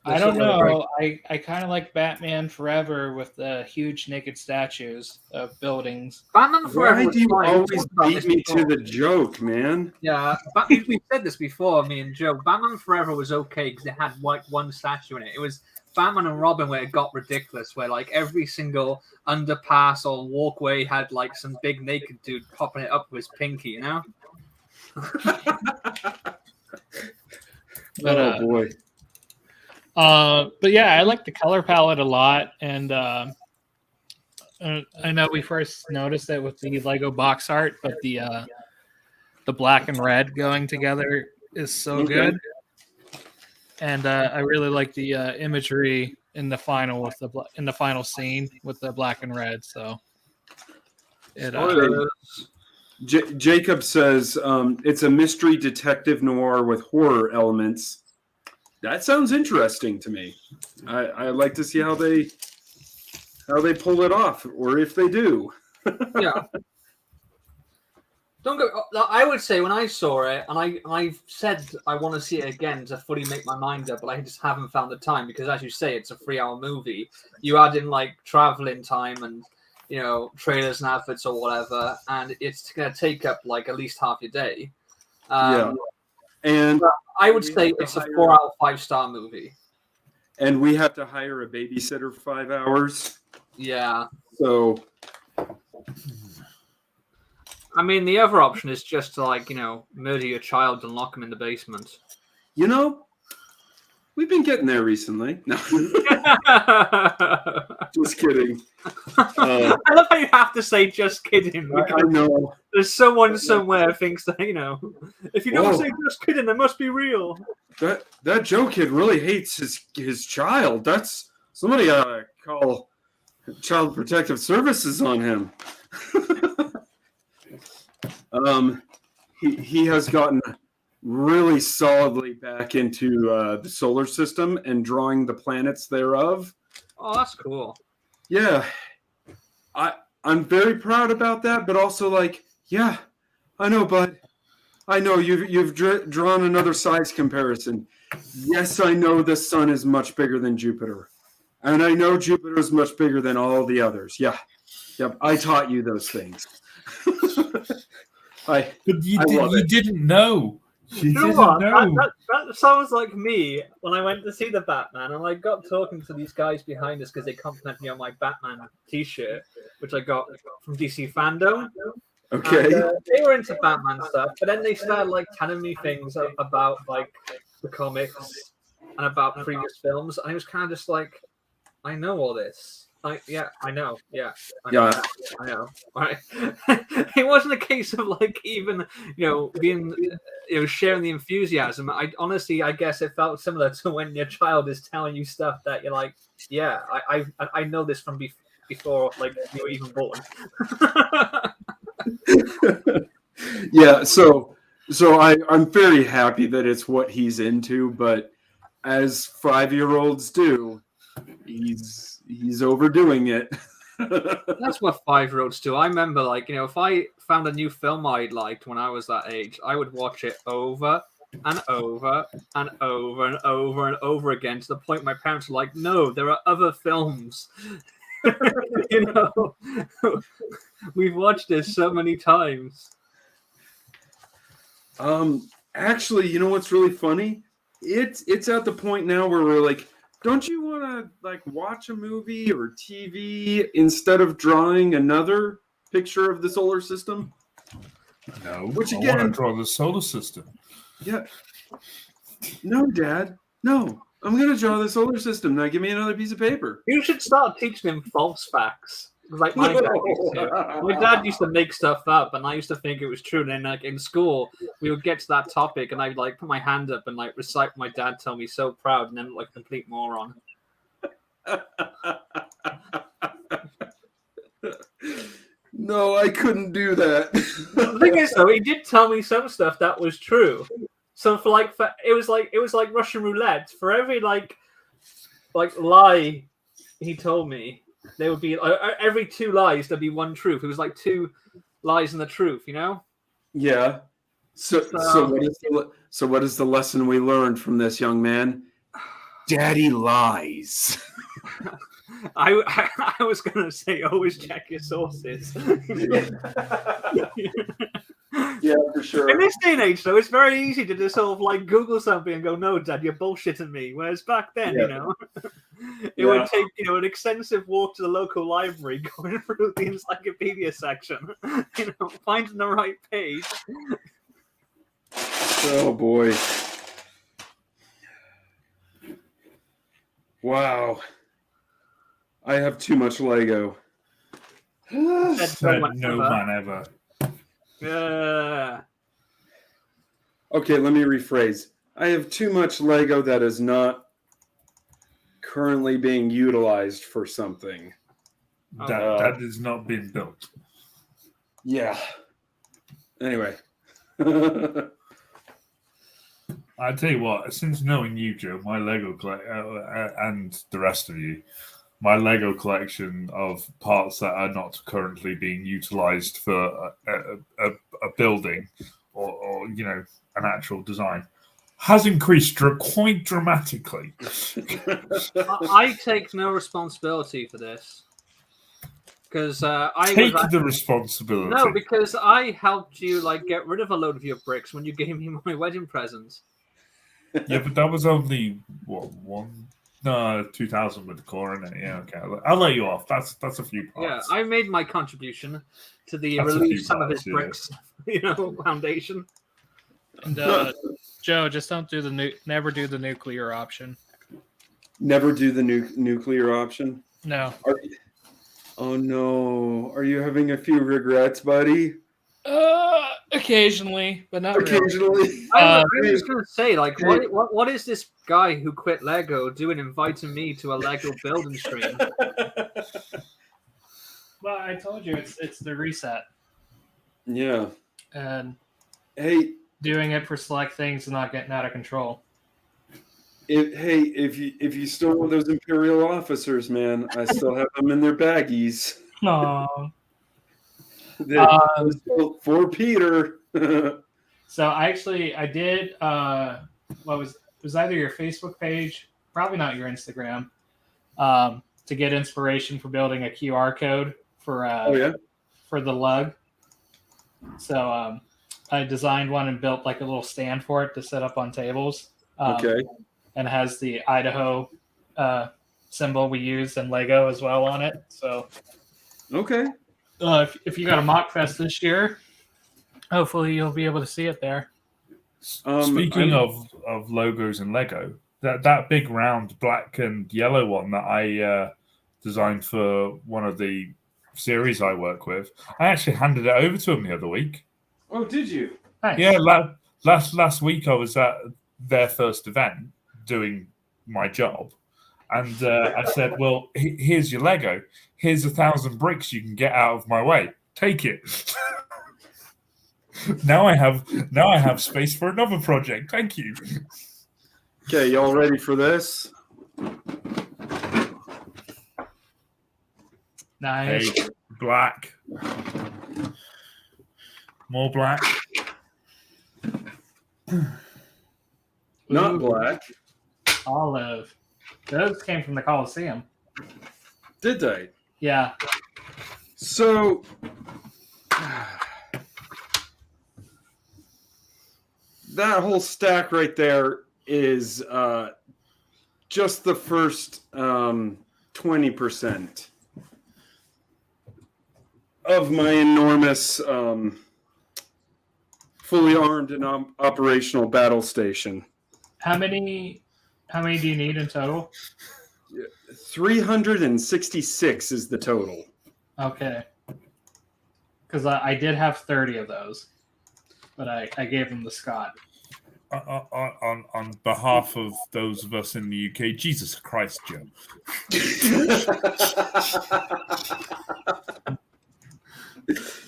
S3: I don't know. I kind of like Batman Forever with the huge naked statues of buildings.
S4: Batman Forever.
S2: Why do you always beat me to the joke, man?
S4: Yeah, but we've said this before, me and Joe. Batman Forever was okay because it had one statue in it. It was Batman and Robin where it got ridiculous, where like every single underpass or walkway had like some big naked dude popping it up with his pinky,
S3: But,
S2: boy.
S3: But yeah, I like the color palette a lot, and I know we first noticed it with the Lego box art, but the black and red going together is so good. And I really like the imagery in the final in the final scene with the black and red. So
S2: Jacob says it's a mystery detective noir with horror elements. that sounds interesting to me. I'd like to see how they pull it off, or if they do.
S4: Yeah. Don't go. I would say when I saw it, and I've said I want to see it again to fully make my mind up, but I just haven't found the time because, as you say, it's a 3-hour movie. You add in like traveling time and trailers and outfits or whatever, and it's gonna take up like at least half your day.
S2: Yeah, and
S4: I would say it's a 4 out of 5-star movie.
S2: And we have to hire a babysitter for 5 hours.
S4: Yeah.
S2: So.
S4: I mean, the other option is just to, murder your child and lock him in the basement.
S2: We've been getting there recently. No. Just kidding.
S4: I love how you have to say just kidding.
S2: I know.
S4: There's someone somewhere thinks that, if you don't say just kidding, it must be real.
S2: That Joe kid really hates his child. That's somebody call Child Protective Services on him. He has gotten really solidly back into the solar system and drawing the planets thereof.
S4: Oh, that's cool.
S2: Yeah, I'm very proud about that, but also yeah, I know, bud. I know you've drawn another size comparison. Yes, I know the sun is much bigger than Jupiter, and I know Jupiter is much bigger than all the others. Yeah, yep. I taught you those things.
S1: But you didn't know. You didn't know.
S4: That sounds like me when I went to see the Batman, and I got talking to these guys behind us because they complimented me on my Batman T-shirt, which I got from DC Fandom.
S2: Okay.
S4: And, they were into Batman stuff, but then they started telling me things about the comics and about previous films, and it was kind of just I know all this. I know. Yeah. I know. Right. It wasn't a case of even being sharing the enthusiasm. I guess it felt similar to when your child is telling you stuff that you're like, yeah, I know this from before you were even born.
S2: Yeah. So I'm very happy that it's what he's into, but as 5-year-olds do, he's overdoing it.
S4: That's what 5-year-olds do. I remember, if I found a new film I liked when I was that age, I would watch it over and over and over and over and over again to the point my parents were like, "No, there are other films." We've watched this so many times.
S2: Actually, you know what's really funny? It's at the point now where we're like, don't you want to watch a movie or TV instead of drawing another picture of the solar system?
S1: No,
S2: which
S1: I
S2: again,
S1: want to draw the solar system.
S2: Yeah. No, Dad. No, I'm going to draw the solar system. Now give me another piece of paper.
S4: You should start teaching him false facts. My dad used to. My dad used to make stuff up, and I used to think it was true. And then, in school, we would get to that topic, and I'd put my hand up and recite what my dad told me, so proud, and then look like a complete moron.
S2: No, I couldn't do that.
S4: The thing is, though, he did tell me some stuff that was true. So it was like Russian roulette. For every lie he told me, there would be every 2 lies there'd be 1 truth. It was 2 lies and the truth,
S2: Yeah. So what is the lesson we learned from this young man? Daddy lies.
S4: I was gonna say always check your sources.
S2: Yeah, for sure.
S4: In this day and age, though, it's very easy to just sort of Google something and go, "No, Dad, you're bullshitting me." Whereas back then, it would take an extensive walk to the local library, going through the encyclopedia section, finding the right page.
S2: Oh boy! Wow, I have too much Lego.
S1: Said no man ever.
S4: Yeah.
S2: Okay, let me rephrase. I have too much Lego that is not currently being utilized for something.
S1: That has not been built.
S2: Yeah. Anyway.
S1: I tell you what, since knowing you, Joe, my Lego and the rest of you, my Lego collection of parts that are not currently being utilized for a building or an actual design has increased quite dramatically.
S4: I take no responsibility for this. Because
S1: the responsibility.
S4: No, because I helped you get rid of a load of your bricks when you gave me my wedding present.
S1: Yeah, but that was only 2,000 with the core in it. Yeah, okay. I'll let you off. That's a few parts.
S4: Yeah, I made my contribution to the
S1: That's
S4: relief some of his bricks, foundation.
S3: And Joe, just don't do never do the nuclear option.
S2: Never do the nuclear option?
S3: No.
S2: Oh no. Are you having a few regrets, buddy?
S3: Occasionally, but not
S2: occasionally.
S3: Really.
S4: I was going to say, what is this guy who quit Lego doing inviting me to a Lego building stream?
S3: Well, I told you it's the reset.
S2: Yeah.
S3: And
S2: hey,
S3: doing it for select things and not getting out of control.
S2: If you still want those Imperial officers, man, I still have them in their baggies.
S3: Aww.
S2: For Peter.
S3: So I did it was either your Facebook page, probably not your Instagram, to get inspiration for building a QR code for for the lug. So I designed one and built a little stand for it to set up on tables.
S2: Okay.
S3: And it has the Idaho symbol we use in Lego as well on it. So
S2: okay.
S3: If you got a mock fest this year, hopefully you'll be able to see it there.
S1: Speaking of logos and Lego, that big round black and yellow one that I designed for one of the series I work with, I actually handed it over to him the other week.
S2: Oh, did you?
S3: Nice.
S1: Yeah, last week I was at their first event doing my job. And I said, well, here's your Lego. Here's 1,000 bricks you can get out of my way. Take it. Now I have space for another project. Thank you.
S2: Okay, y'all ready for this?
S3: Nice.
S1: Hey, black. More black.
S2: Not black.
S3: Olive. Those came from the Coliseum.
S2: Did they?
S3: Yeah.
S2: So that whole stack right there is just the first 20% of my enormous fully armed and operational battle station.
S3: How many do you need in total?
S2: 366 is the total.
S3: Okay. Because I did have 30 of those, but I gave them to Scott.
S1: On behalf of those of us in the UK, Jesus Christ, Joe.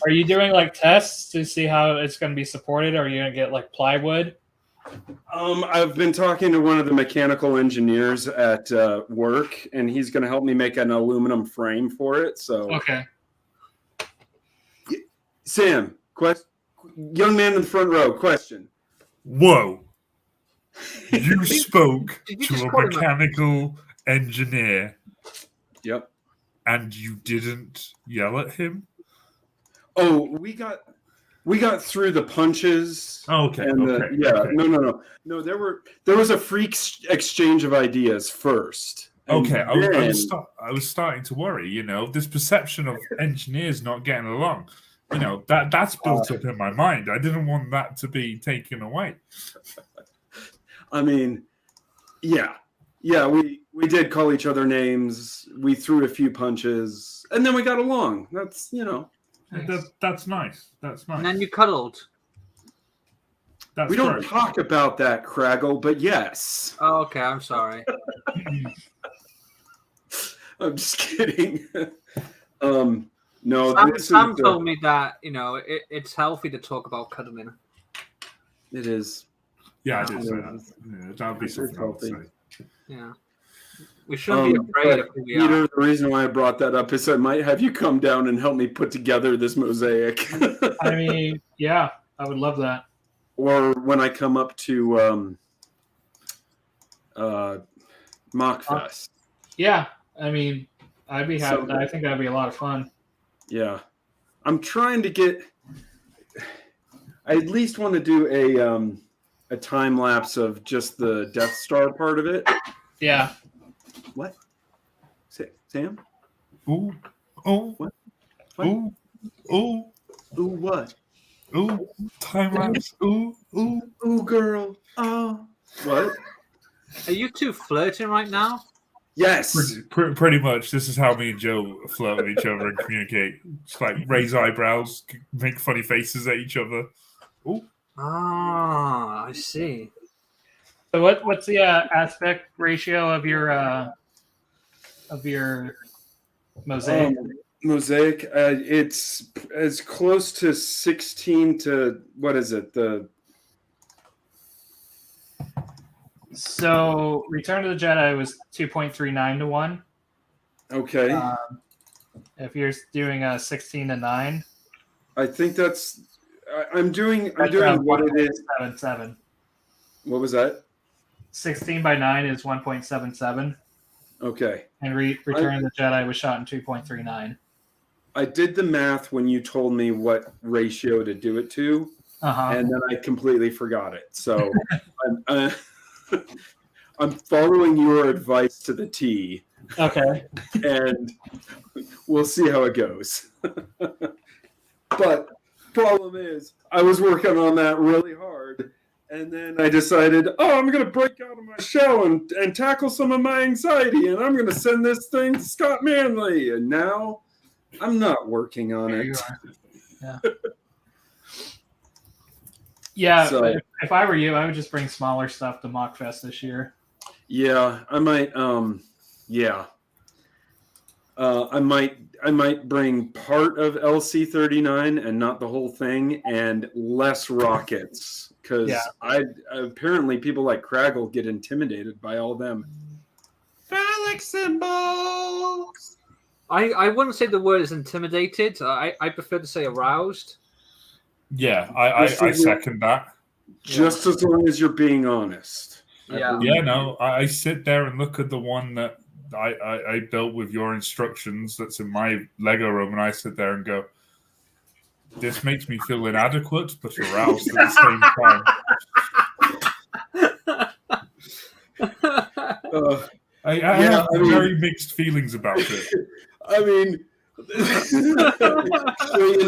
S3: Are you doing tests to see how it's going to be supported? Or are you going to get plywood?
S2: I've been talking to one of the mechanical engineers at work, and he's going to help me make an aluminum frame for it. So,
S3: okay.
S2: Sam, young man in the front row, question.
S1: Whoa! You spoke to a mechanical engineer.
S2: Yep. And
S1: you didn't yell at him?
S2: Oh, we got through the punches.
S1: Oh, okay.
S2: And
S1: okay.
S2: No. There was a freak exchange of ideas first.
S1: Okay, I was starting to worry. This perception of engineers not getting along. That's built up in my mind. I didn't want that to be taken away.
S2: I mean, yeah, we did call each other names. We threw a few punches, and then we got along. That's
S1: That's nice. That's nice.
S4: And then you cuddled.
S2: We don't talk about that, Craggle, but yes.
S4: Oh, okay. I'm sorry.
S2: I'm just kidding. No,
S4: Sam told me that it's healthy to talk about cuddling.
S2: It is.
S1: Yeah, I did say that. Yeah, that would be something I would say.
S4: Yeah. We shouldn't be afraid of who we
S2: Peter,
S4: are.
S2: the reason why I brought that up is I might have you come down and help me put together this mosaic.
S3: I mean, yeah, I would love that.
S2: Or when I come up to Mockfest.
S3: Yeah, I mean, I'd be happy.
S2: So-
S3: I think that'd be a lot of fun.
S2: Yeah. I'm trying to get... I at least want to do a time lapse of just the Death Star part of it.
S3: Yeah.
S2: What? Sam?
S1: Ooh, oh,
S2: What?
S1: ooh, ooh,
S2: Ooh, what?
S1: ooh, time lapse, ooh, ooh.
S2: Ooh, girl. Oh. What?
S4: Are you two flirting right now?
S2: Yes.
S1: Pretty much. This is how me and Joe flirt with each other and communicate. Just like raise eyebrows, make funny faces at each other. Ooh.
S4: Ah, I see.
S3: So what's the aspect ratio of your mosaic?
S2: Mosaic. It's as close to 16 to what is it?
S3: So Return of the Jedi was 2.39 to 1.
S2: Okay.
S3: If you're doing a 16 to 9,
S2: I think that's. I'm doing
S3: that's
S2: what it is.
S3: 1.77.
S2: What was that?
S3: 16 by 9 is 1.77,
S2: Okay.
S3: and Return of the Jedi was shot in 2.39.
S2: I did the math when you told me what ratio to do it to, and then I completely forgot it. So I'm following your advice to the T.
S3: Okay.
S2: And we'll see how it goes. But problem is, I was working on that really hard, and then I decided, I'm going to break out of my shell and tackle some of my anxiety, and I'm going to send this thing to Scott Manley. And now I'm not working on
S3: There you
S2: it.
S3: are. Yeah. Yeah.
S2: So-
S3: if I were you, I would just bring smaller stuff to Mockfest this year.
S2: Yeah, I might. I might bring part of LC-39 and not the whole thing, and less rockets, because apparently people like Craggle get intimidated by all them phallic symbols.
S4: I wouldn't say the word is intimidated. I prefer to say aroused.
S1: Yeah, I second that.
S2: Just as long as you're being honest.
S4: Yeah.
S1: Yeah, no, I sit there and look at the one that I built with your instructions that's in my Lego room, and I sit there and go, this makes me feel inadequate, but aroused at the same time. I have very mixed feelings about it.
S2: I mean, in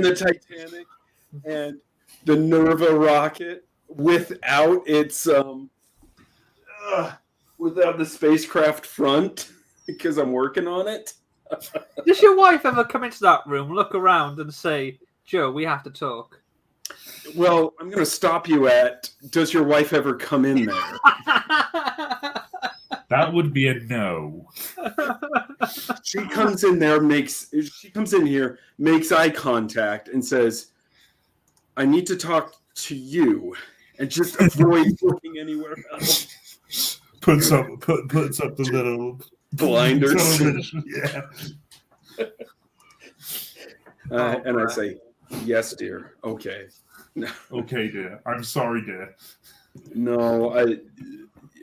S2: the Titanic and the Nerva rocket without its without the spacecraft front, because I'm working on it.
S4: Does your wife ever come into that room, look around, and say, "Joe, we have to talk"?
S2: Well, I'm going to stop you at, does your wife ever come in there?
S1: That would be a no.
S2: She comes in here, makes eye contact, and says, I need to talk to you, and just avoid looking anywhere else.
S1: Puts up the little
S2: Blinders.
S1: television. Yeah.
S2: And I say, yes, dear. Okay.
S1: Okay, dear. I'm sorry, dear.
S2: No,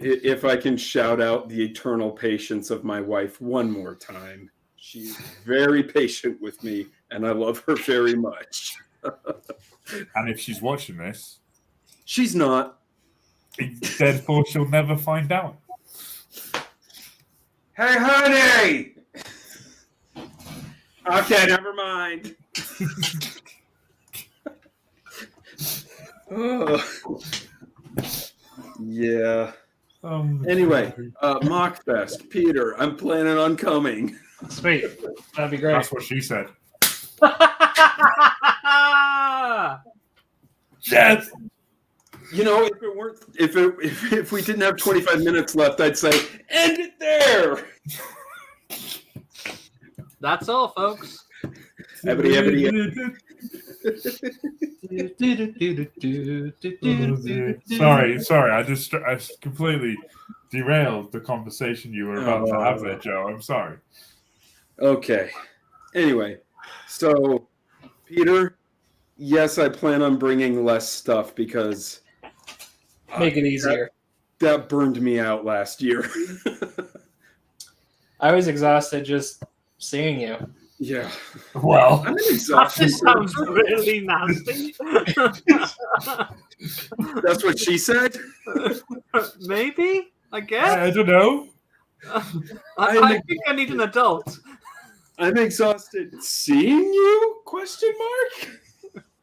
S2: if I can shout out the eternal patience of my wife one more time. She's very patient with me, and I love her very much.
S1: And if she's watching this,
S2: she's not.
S1: Therefore, she'll never find out.
S2: Hey, honey! Okay, never mind. Oh. Yeah. Anyway, Mockfest, Peter, I'm planning on coming.
S3: Sweet. That'd be great.
S1: That's what she said. Yes.
S2: You know, if we didn't have 25 minutes left, I'd say end it there.
S4: That's all, folks.
S2: Ebony.
S1: Sorry. I completely derailed the conversation you were about to have there, Joe. I'm sorry.
S2: Okay. Anyway, so Peter, yes, I plan on bringing less stuff because
S3: Make it easier.
S2: That burned me out last year.
S3: I was exhausted just seeing you.
S2: Yeah.
S1: Well,
S2: I'm
S4: That
S2: exhausted.
S4: just sounds really nasty.
S2: That's what she said?
S4: Maybe, I guess.
S1: I don't know.
S4: I think I need an adult.
S2: I'm exhausted seeing you? Question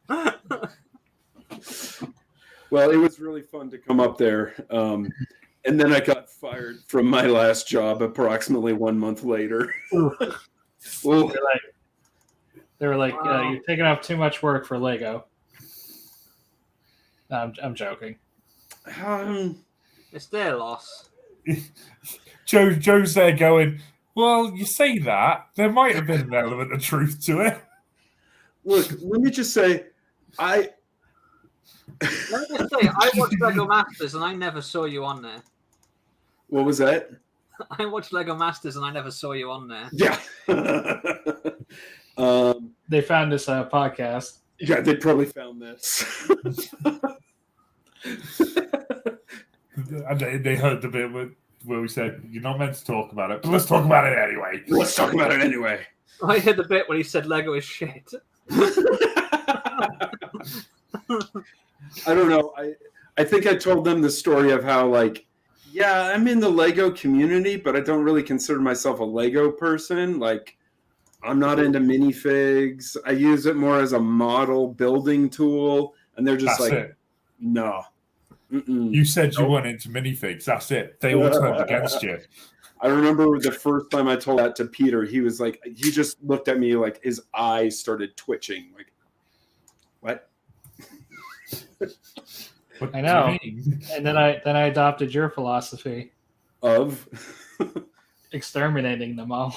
S2: mark? Well, it was really fun to come up there. And then I got fired from my last job approximately 1 month later.
S3: They were like,
S4: Wow.
S3: you're taking off too much work for Lego. No, I'm joking.
S4: It's their loss.
S1: Joe's there going, well, you say that. There might have been an element of truth to it.
S2: Look, let me just say,
S4: Let me just say, I watched Lego Masters and I never saw you on there.
S2: What was that?
S4: I watched Lego Masters and I never saw you on there.
S2: Yeah.
S3: They found this podcast.
S2: Yeah, they probably found this.
S1: And they heard the bit where we said, you're not meant to talk about it, but let's talk about it anyway.
S2: Let's talk about it anyway.
S4: I heard the bit when he said Lego is shit.
S2: I don't know. I think I told them the story of how, like, yeah, I'm in the Lego community, but I don't really consider myself a Lego person. Like, I'm not into minifigs. I use it more as a model building tool. And they're just
S1: That's
S2: like,
S1: it.
S2: no. Mm-mm.
S1: You said you weren't into minifigs. That's it. They all turned against you.
S2: I remember the first time I told that to Peter, he was like, he just looked at me like his eyes started twitching. Like, what?
S1: What
S3: I
S1: do
S3: know.
S1: you mean?
S3: And then I adopted your philosophy,
S2: Of?
S3: exterminating them all.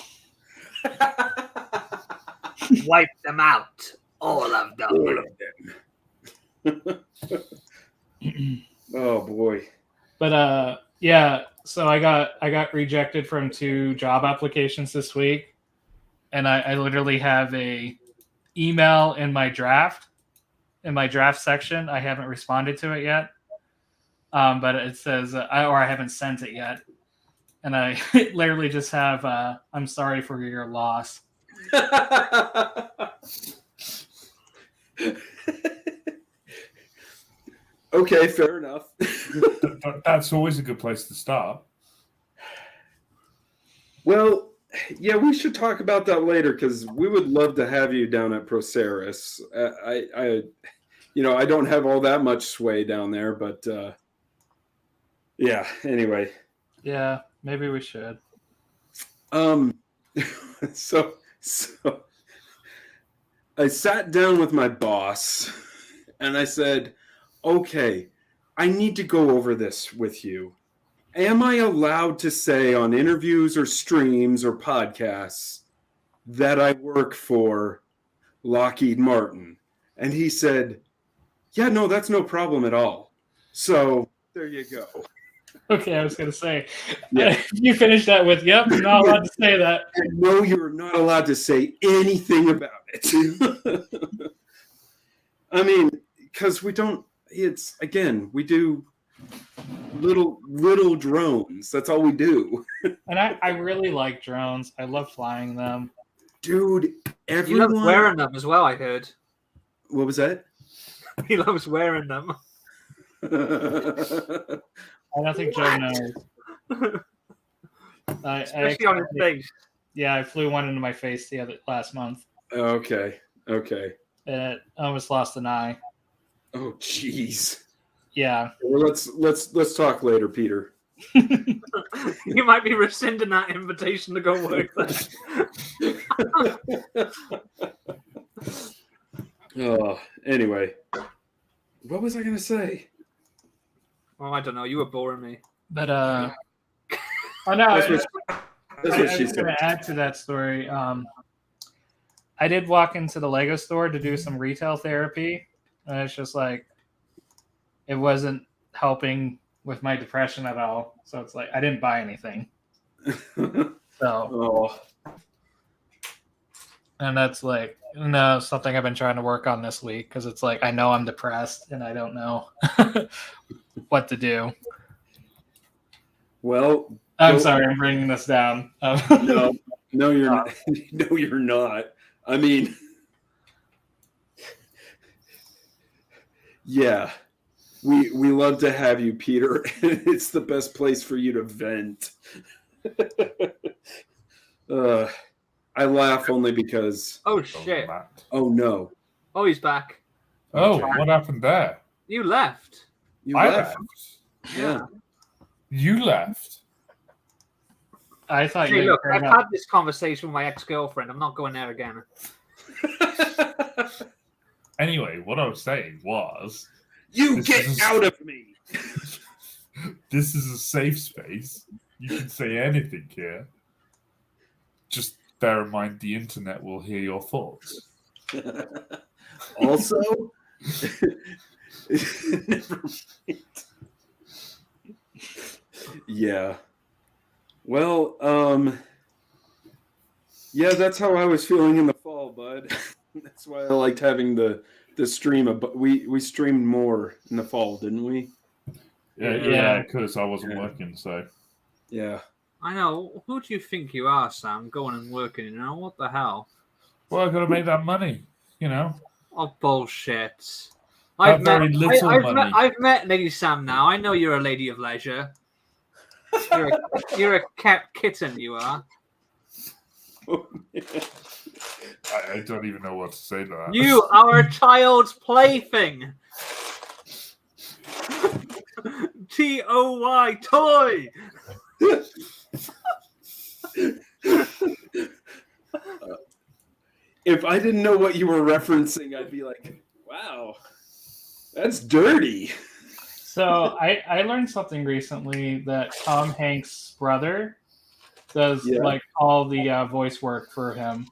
S4: Wipe them out. All of them.
S2: All of them. Oh boy.
S3: But yeah, so I got rejected from 2 job applications this week, and I literally have a email in my draft section. I haven't responded to it yet, but it says I haven't sent it yet, and I literally just have I'm sorry for your loss.
S2: Okay, fair enough.
S1: That's always a good place to start.
S2: Well, yeah, we should talk about that later because we would love to have you down at Proceris. I don't have all that much sway down there, but yeah. Anyway,
S3: Yeah, maybe we should.
S2: so I sat down with my boss and I said, okay, I need to go over this with you. Am I allowed to say on interviews or streams or podcasts that I work for Lockheed Martin? And he said, yeah, no, that's no problem at all. So there you go.
S3: Okay, I was gonna say,
S2: Yeah.
S3: you finished that with, "Yep, I'm not allowed to say that."
S2: No, you're not allowed to say anything about it. I mean, because we don't, it's, again, we do little drones. That's all we do.
S3: And I really like drones. I love flying them.
S2: Dude,
S4: He
S2: everyone...
S4: loves wearing them as well, I heard.
S2: What was that?
S4: He loves wearing them.
S3: I don't think Joe knows.
S4: Especially on his face.
S3: Yeah, I flew one into my face last month.
S2: Okay.
S3: And it almost lost an eye.
S2: Oh, jeez.
S3: Yeah.
S2: Well, let's talk later, Peter.
S4: You might be rescinding that invitation to go work there.
S2: Anyway. What was I going to say?
S4: Oh, I don't know. You were boring me.
S3: But oh no,
S2: That's what
S3: I
S2: she
S3: was
S2: said.
S3: going to add to that story. I did walk into the Lego store to do some retail therapy, and it's just like it wasn't helping with my depression at all. So it's like I didn't buy anything. So, and that's like something I've been trying to work on this week because it's like I know I'm depressed and I don't know what to do.
S2: Well,
S3: I'm sorry, I'm bringing this down.
S2: No, you're not. No, you're not. I mean, yeah, we love to have you, Peter. It's the best place for you to vent. I laugh only because.
S4: Oh shit!
S2: Oh no!
S4: Oh, he's back.
S1: Oh, what happened there?
S4: You left.
S1: I left.
S2: Yeah.
S1: You left.
S3: I thought
S4: Hey,
S3: you
S4: look, I've had this conversation with my ex-girlfriend. I'm not going there again.
S1: Anyway, what I was saying was...
S2: You get out of me!
S1: This is a safe space. You can say anything here. Just bear in mind the internet will hear your thoughts.
S2: Also... Never mind. Yeah. Well, yeah, that's how I was feeling in the fall, bud. That's why I liked having the stream. But we streamed more in the fall, didn't we?
S1: Yeah, because I wasn't working, so.
S2: Yeah.
S4: I know. Who do you think you are, Sam? Going and working, you know? What the hell?
S1: Well, I've got to make that money, you know?
S4: Oh, bullshit.
S1: I've
S4: met Lady Sam now. I know you're a lady of leisure. You're a cat kitten, you are.
S1: I don't even know what to say to that.
S4: You are a child's plaything. Toy, toy.
S2: If I didn't know what you were referencing, I'd be like, wow, that's dirty.
S3: So I learned something recently that Tom Hanks' brother does like all the voice work for him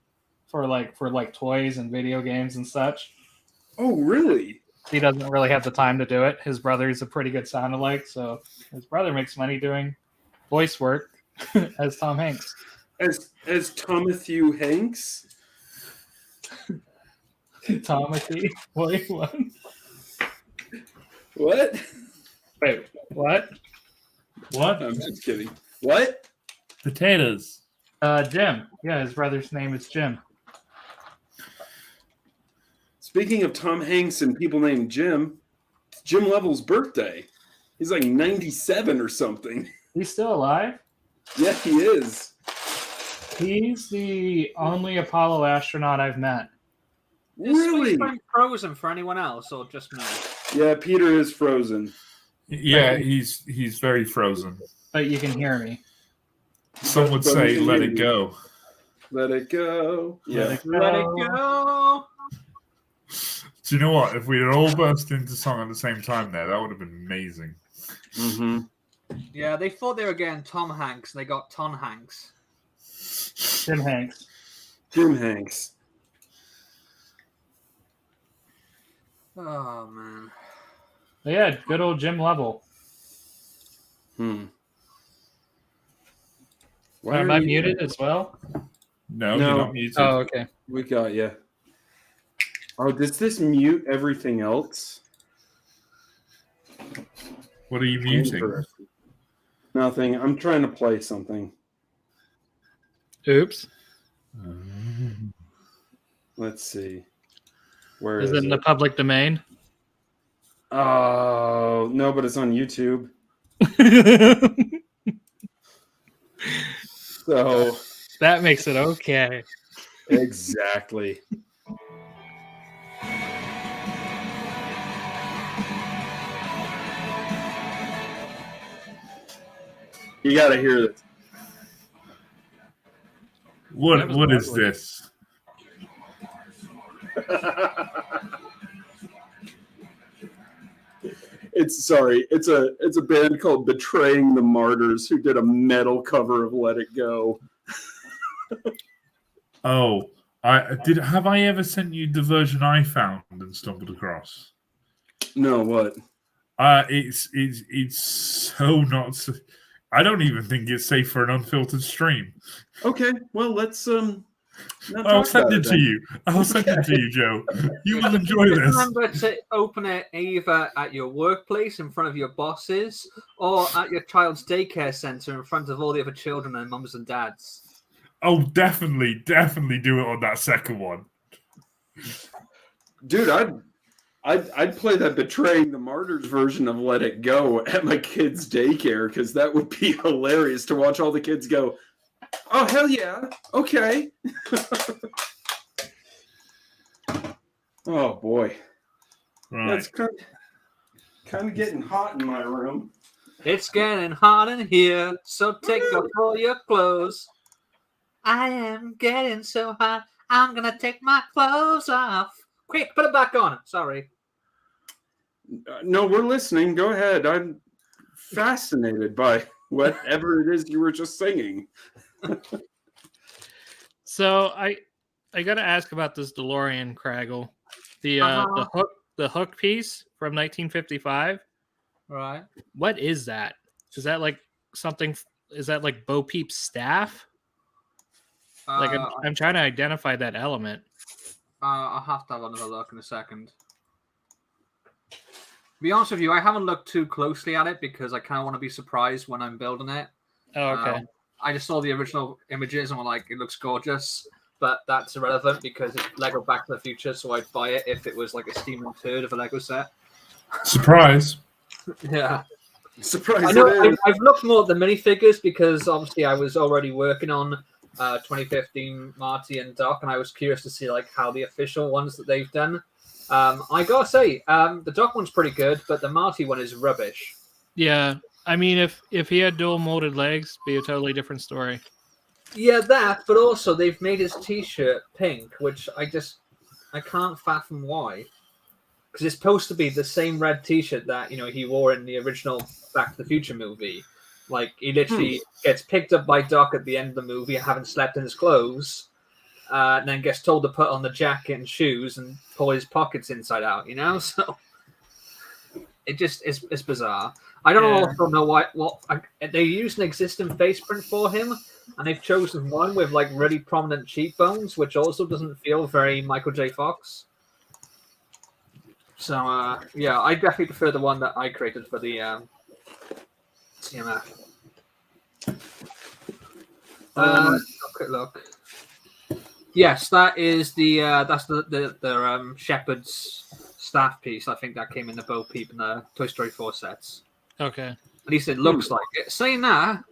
S3: for toys and video games and such.
S2: Oh, really?
S3: He doesn't really have the time to do it. His brother's a pretty good sound alike, so his brother makes money doing voice work as Tom Hanks.
S2: As Tomatthew Hanks?
S3: Tomothy? Wait, what?
S2: What?
S3: Wait, what?
S1: What?
S2: I'm just kidding. What?
S1: Potatoes.
S3: Jim. Yeah, his brother's name is Jim.
S2: Speaking of Tom Hanks and people named Jim, it's Jim Lovell's birthday. He's like 97 or something.
S3: He's still alive?
S2: Yeah, he is.
S3: He's the only Apollo astronaut I've met.
S2: Really?
S4: Is Space frozen for anyone else or just me?
S2: Yeah, Peter is frozen.
S1: Yeah, he's very frozen.
S3: But you can hear me.
S1: Some would say, let it go.
S2: Let it go. Yeah.
S4: Let it go.
S1: Do you know what? If we had all burst into song at the same time there, that would have been amazing.
S2: Mm-hmm.
S4: Yeah, they thought they were getting Tom Hanks, and they got Ton Hanks.
S3: Jim Hanks.
S2: Jim Hanks.
S4: Oh, man.
S3: But yeah, good old Jim Lovell.
S2: Why
S3: Am I muted as well?
S1: No, you're not muted.
S3: Oh, okay.
S2: We got you. Oh, does this mute everything else?
S1: What are you muting?
S2: Nothing. I'm trying to play something.
S3: Oops.
S2: Let's see. Where
S3: Is it in the public domain?
S2: Oh, no, but it's on YouTube. So
S3: that makes it okay.
S2: Exactly. You got to hear this.
S1: What is this?
S2: It's a band called Betraying the Martyrs who did a metal cover of Let It Go.
S1: Oh, Have I ever sent you the version I found and stumbled across?
S2: No, what?
S1: It's so not. I don't even think it's safe for an unfiltered stream.
S2: Okay, well, let's
S1: I'll send it to you. I'll send it to you, Joe. You will enjoy this.
S4: Remember to open it either at your workplace in front of your bosses or at your child's daycare center in front of all the other children and mums and dads.
S1: Oh, definitely do it on that second one.
S2: Dude, I'd play that Betraying the Martyrs version of Let It Go at my kids' daycare, because that would be hilarious to watch all the kids go, oh, hell yeah, okay. Oh, boy.
S1: Right.
S2: It's kind of getting hot in my room.
S4: It's getting hot in here, so take off all your clothes. I am getting so hot, I'm going to take my clothes off. Quick, put it back on. Sorry.
S2: No, we're listening. Go ahead. I'm fascinated by whatever it is you were just singing.
S3: So I got to ask about this DeLorean, Craggle. The hook piece from 1955.
S4: Right.
S3: What is that? Is that like something? Is that like Bo Peep's staff? Like I'm trying to identify that element.
S4: I'll have to have another look in a second. To be honest with you, I haven't looked too closely at it because I kind of want to be surprised when I'm building it.
S3: Oh, okay.
S4: I just saw the original images and was like, it looks gorgeous, but that's irrelevant because it's Lego Back to the Future, so I'd buy it if it was like a steaming turd of a Lego set.
S1: Surprise.
S4: Yeah.
S2: Surprise.
S4: I know. I've looked more at the minifigures because obviously I was already working on 2015 Marty and Doc, and I was curious to see like how the official ones that they've done. I gotta say, the Doc one's pretty good, but the Marty one is rubbish.
S3: Yeah, I mean, if he had dual molded legs, be a totally different story.
S4: Yeah, that, but also they've made his T-shirt pink, which I can't fathom why. Because it's supposed to be the same red T-shirt that he wore in the original Back to the Future movie. Like he literally gets picked up by Doc at the end of the movie, having slept in his clothes, and then gets told to put on the jacket and shoes and pull his pockets inside out. So it just is bizarre. I don't also know what they used an existing face print for him, and they've chosen one with like really prominent cheekbones, which also doesn't feel very Michael J. Fox. So yeah, I definitely prefer the one that I created for the CMF. Quick look. Yes, that is that's the Shepherd's staff piece. I think that came in the Bo Peep and the Toy Story 4 sets.
S3: Okay.
S4: At least it looks like it. Saying that,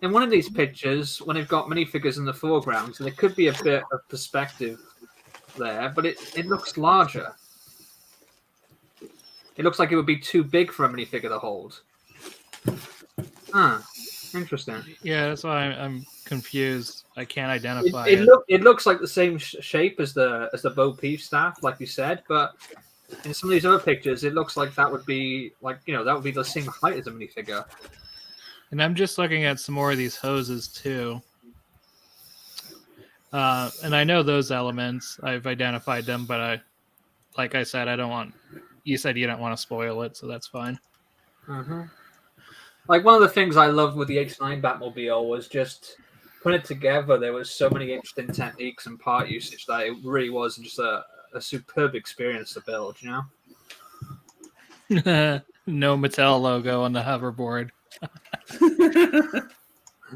S4: in one of these pictures, when they've got minifigures in the foreground, so there could be a bit of perspective there, but it looks larger. It looks like it would be too big for a minifigure to hold. Interesting.
S3: Yeah, that's why I'm confused. I can't identify
S4: it looks like the same shape as the Bo Peep staff, like you said, but in some of these other pictures, it looks like that would be like that would be the same height as a minifigure.
S3: And I'm just looking at some more of these hoses too. And I know those elements. I've identified them, but like I said, I don't want. You said you don't want to spoil it, so that's fine.
S4: Mm-hmm. Like one of the things I loved with the 89 Batmobile was just putting it together. There was so many interesting techniques and part usage that it really was just a superb experience to build.
S3: No Mattel logo on the hoverboard.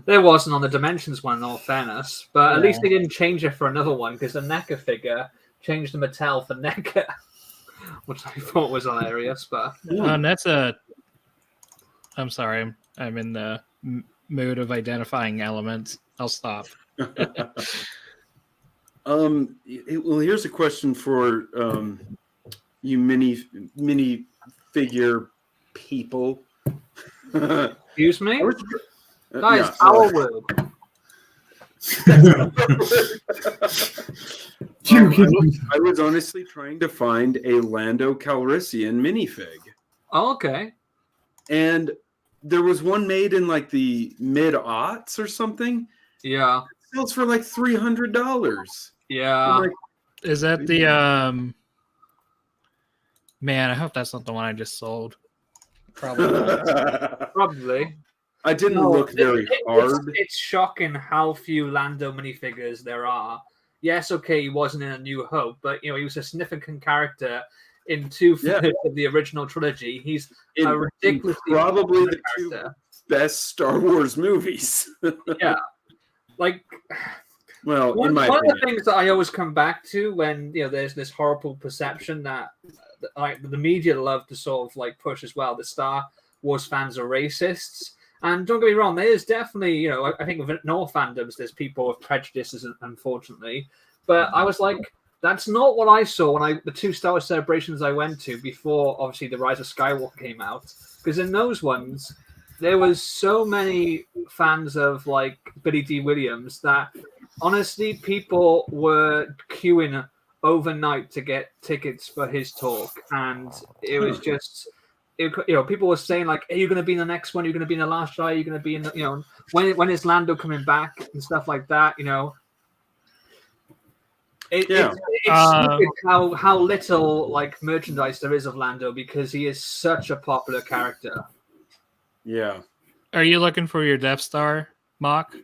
S4: There wasn't on the Dimensions one, in all fairness, but at least they didn't change it for another one because the NECA figure changed the Mattel for NECA, which I thought was hilarious. But
S3: that's I'm sorry, I'm in the mood of identifying elements. I'll stop.
S2: Well, here's a question for you mini figure people.
S4: Excuse me? That is
S2: no,
S4: our word.
S2: I was honestly trying to find a Lando Calrissian minifig.
S4: Oh, okay.
S2: And there was one made in like the mid-aughts or something.
S4: Yeah.
S2: sells for like $300.
S4: Yeah.
S2: I'm like,
S3: Is that the Man, I hope that's not the one I just sold. Probably not.
S4: Probably.
S2: I didn't look very hard.
S4: It's shocking how few Lando minifigures there are. Yes, okay, he wasn't in A New Hope, but he was a significant character in two-thirds of the original trilogy. He's a ridiculously
S2: probably the
S4: character.
S2: two best Star Wars movies.
S4: Yeah, like.
S2: Well,
S4: one
S2: in my
S4: of
S2: opinion.
S4: the things that I always come back to when there's this horrible perception that the media love to sort of like push as well. The Star Wars fans are racists, and don't get me wrong, there's definitely I think within all fandoms there's people with prejudices, unfortunately. But I was like, that's not what I saw when the two Star Wars celebrations I went to before, obviously, The Rise of Skywalker came out. Because in those ones, there was so many fans of like Billy D. Williams that honestly people were queuing overnight to get tickets for his talk, and it was just people were saying like, "Are you going to be in the next one? Are you going to be in the Last Jedi? Are you going to be in the when is Lando coming back and stuff like that?" It's stupid how little like merchandise there is of Lando because he is such a popular character.
S2: Yeah.
S3: Are you looking for your Death Star mock?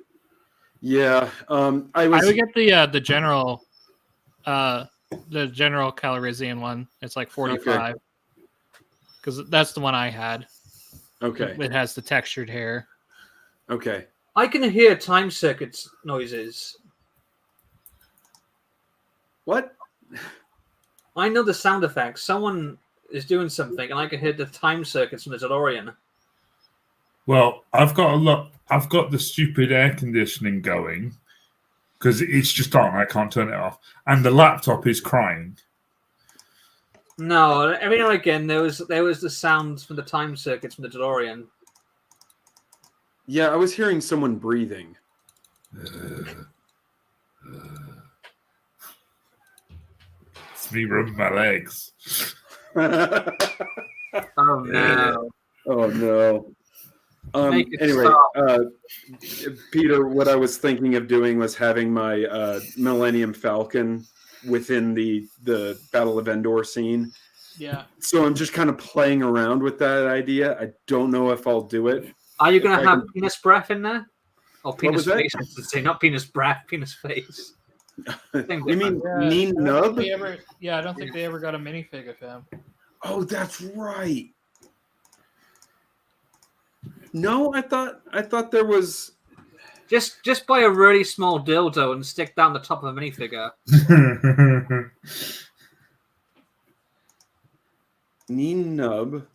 S2: Yeah. I
S3: would get the general Calrissian one. It's like 45. Because that's the one I had.
S2: Okay.
S3: It has the textured hair.
S2: Okay.
S4: I can hear time circuits noises.
S2: What?
S4: I know the sound effects. Someone is doing something, and I can hear the time circuits from the DeLorean.
S1: Well, I've got the stupid air conditioning going because it's just on. I can't turn it off, and the laptop is crying.
S4: No, every now and again there was the sounds from the time circuits from the DeLorean.
S2: Yeah, I was hearing someone breathing.
S1: It's me rubbing my legs.
S4: Oh no!
S2: Oh no! Anyway, Peter, what I was thinking of doing was having my Millennium Falcon within the Battle of Endor scene.
S3: Yeah.
S2: So I'm just kind of playing around with that idea. I don't know if I'll do it.
S4: Are you going to have penis breath in there? Or penis
S2: was
S4: face? Say not penis breath, penis face.
S2: You mean mean nub?
S3: I don't think they ever got a minifig of him.
S2: Oh, that's right. No, I thought there was.
S4: Just buy a really small dildo and stick down the top of a minifigure.
S2: Mean nub.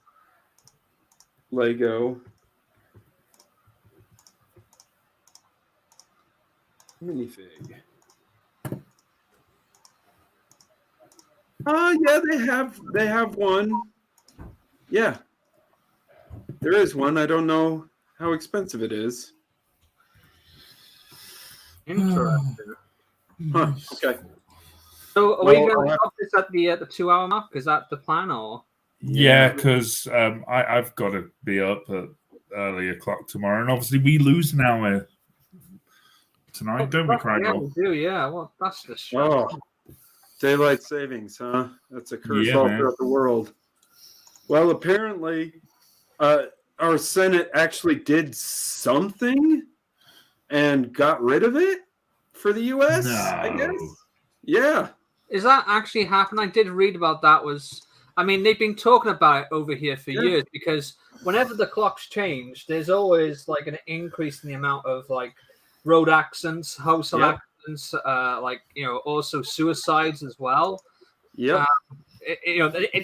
S2: Lego. Minifig. Oh yeah, they have one. Yeah. There is one. I don't know how expensive it is.
S4: Interesting.
S2: Huh. Okay.
S4: So are we going to stop this at the 2 hour mark? Is that the plan, or?
S1: Yeah, because I've got to be up at early o'clock tomorrow, and obviously we lose an hour tonight, don't we, Craig?
S4: Yeah, we do. Yeah. Well, that's the show.
S2: Oh, daylight savings, huh? That's a curse all
S1: man.
S2: throughout the world. Well, apparently, our Senate actually did something and got rid of it for the U.S. I guess. Yeah.
S4: Is that actually happened? I did read about that. They've been talking about it over here for years because whenever the clocks change, there's always like an increase in the amount of like road accidents, household accidents, also suicides as well.
S2: Yeah.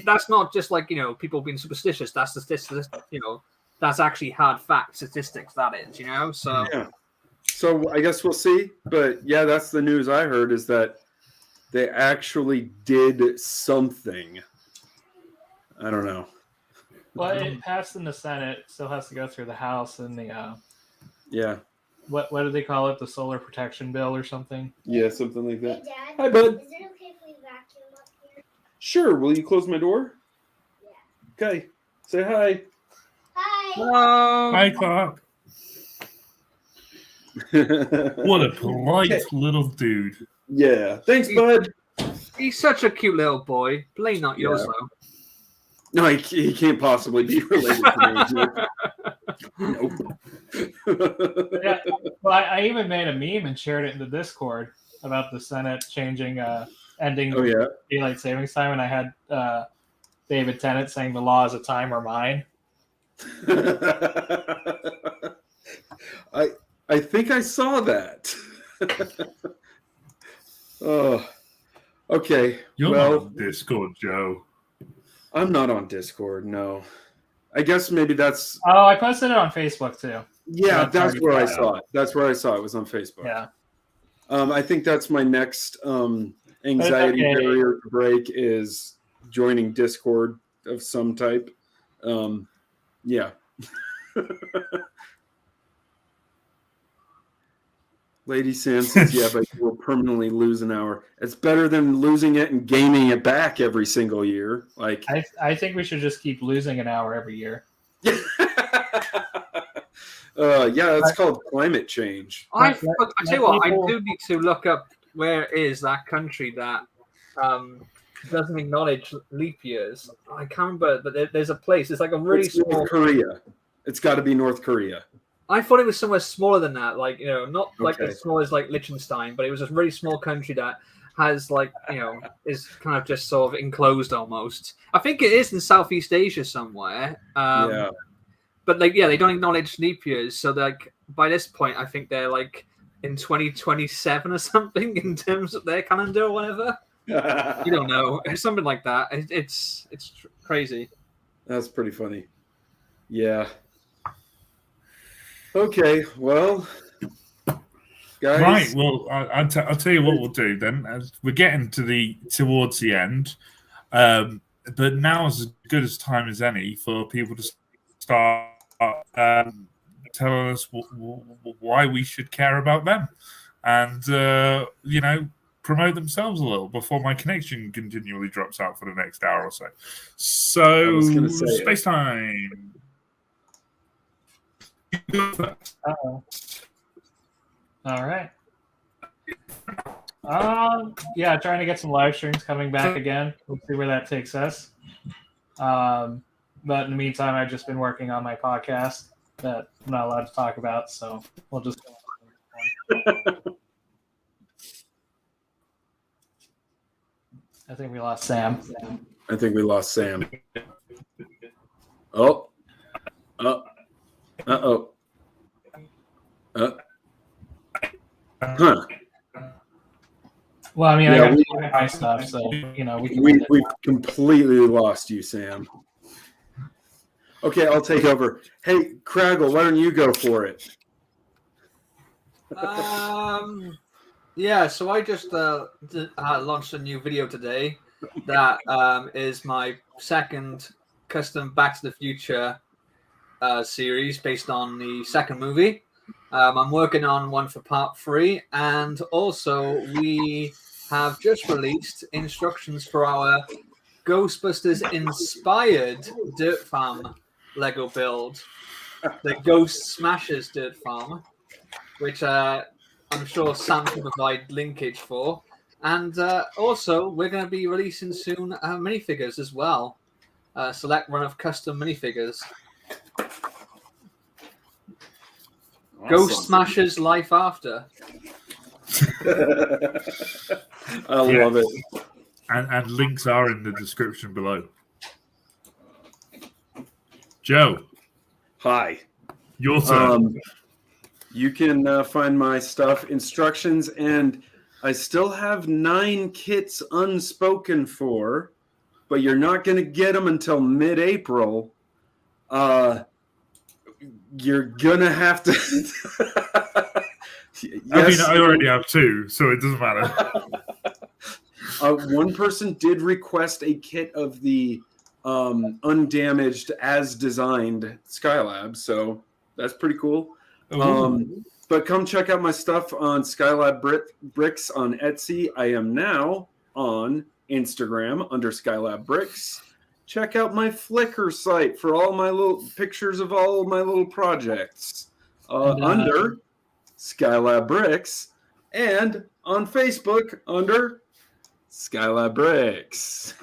S4: That's not just like people being superstitious. That's that's actually hard fact statistics. That is, So
S2: yeah. So I guess we'll see. But yeah, that's the news I heard is that they actually did something. I don't know.
S3: Well, it passed in the Senate, still has to go through the House and the what do they call it? The solar protection bill or something?
S2: Yeah, something like that.
S5: Hey, Dad,
S2: Hi, bud.
S5: is it okay if we vacuum up here?
S2: Sure. Will you close my door?
S5: Yeah.
S2: Okay. Say hi.
S5: Hi.
S4: hello.
S1: Hi, Clark. What a polite little dude.
S2: Yeah. Thanks, bud.
S4: He's such a cute little boy. Blame not yours,
S2: Yeah.
S4: though.
S2: No, he can't possibly be related to me. Nope.
S3: Yeah. Well, I even made a meme and shared it in the Discord about the Senate changing, ending
S2: Oh, yeah.
S3: daylight savings time, and I had David Tennant saying the laws of time are mine.
S2: I think I saw that. Oh, okay.
S1: You're
S2: well,
S1: not on Discord, Joe.
S2: I'm not on Discord. No. I guess maybe that's.
S3: Oh, I posted it on Facebook too.
S2: Yeah,
S3: That's
S2: that's where I
S3: already
S2: saw it. That's where I saw it. It was on Facebook.
S3: Yeah.
S2: I think that's my next anxiety
S3: okay.
S2: barrier to break is joining Discord of some type. Yeah. Lady Sam says, yeah, but you will permanently lose an hour. It's better than losing it and gaining it back every single year. Like,
S3: I think we should just keep losing an hour every year.
S2: yeah, it's called climate change.
S4: I tell you what, I do need to look up where is that country that doesn't acknowledge leap years. I can't remember, but there's a place. It's like a really small.
S2: North Korea. It's got to be North Korea.
S4: I thought it was somewhere smaller than that, like, not like
S2: Okay.
S4: as small as like Liechtenstein, but it was a really small country that has like, is kind of just sort of enclosed almost. I think it is in Southeast Asia somewhere.
S2: Yeah.
S4: But like, yeah, they don't acknowledge leap years. So like by this point, I think they're like in 2027 or something in terms of their calendar or whatever. You don't know, something like that. It's crazy.
S2: That's pretty funny. Yeah. Okay, well, guys.
S1: Right. Well, I'll tell you what we'll do then. As we're getting towards the end, but now is as good as time as any for people to start telling us why we should care about them, and promote themselves a little before my connection continually drops out for the next hour or so. So, space time.
S3: Uh-oh. All right. Yeah, trying to get some live streams coming back again. We'll see where that takes us. But in the meantime, I've just been working on my podcast that I'm not allowed to talk about, so we'll just go on. I think we lost Sam.
S2: I think we lost Sam. Oh. Uh-oh. Huh.
S3: Well, I mean, I got my stuff, so
S2: we've completely lost you, Sam. Okay, I'll take over. Hey, Craggle, why don't you go for it?
S4: Yeah, so I just launched a new video today that is my second custom Back to the Future series based on the second movie. I'm working on one for part 3, and also we have just released instructions for our Ghostbusters inspired Dirt Farm Lego build, the Ghost Smashers Dirt Farm, which I'm sure Sam can provide linkage for. And also, we're going to be releasing soon minifigures as well. Select run of custom minifigures. Awesome. Ghost Smashers Life After.
S2: I love it.
S1: And links are in the description below. Joe.
S2: Hi.
S1: Your turn.
S2: You can find my stuff, instructions, and I still have 9 kits unspoken for, but you're not going to get them until mid-April. You're going to have to...
S1: Yes. I already have 2, so it doesn't matter.
S2: One person did request a kit of the undamaged as designed Skylab, so that's pretty cool. But come check out my stuff on Skylab Bricks on Etsy. I am now on Instagram under Skylab Bricks. Check out my Flickr site for all my little pictures of all my little projects under Skylab Bricks, and on Facebook under Skylab Bricks.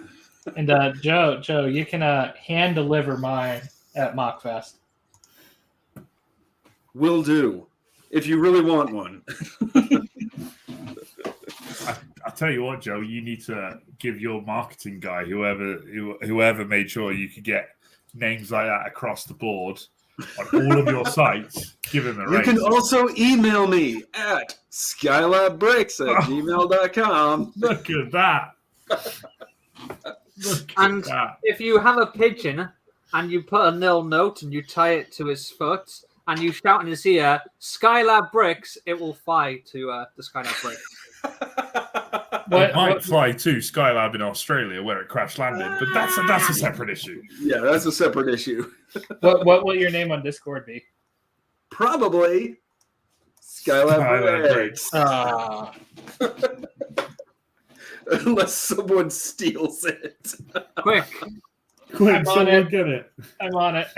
S3: And Joe, you can hand deliver mine at Mockfest.
S2: Will do, if you really want one.
S1: I'll tell you what, Joe, you need to give your marketing guy, whoever made sure you could get names like that across the board on all of your sites, give him a
S2: You
S1: raise.
S2: can also email me at skylabbricks@gmail.com.
S1: Look at that. Look
S4: And
S1: at that.
S4: if you have a pigeon and you put a nil note and you tie it to his foot and you shout in his ear, Skylab Bricks, it will fly to the Skylab Bricks.
S1: It might fly to Skylab in Australia where it crash landed, but that's a separate issue.
S2: Yeah, that's a separate issue.
S3: What will your name on Discord be?
S2: Probably Skylab
S1: Skylab
S2: Bricks. Unless someone steals it.
S4: Quick.
S1: Quick,
S3: I'm on
S1: someone
S3: it.
S1: get it.
S3: I'm on it.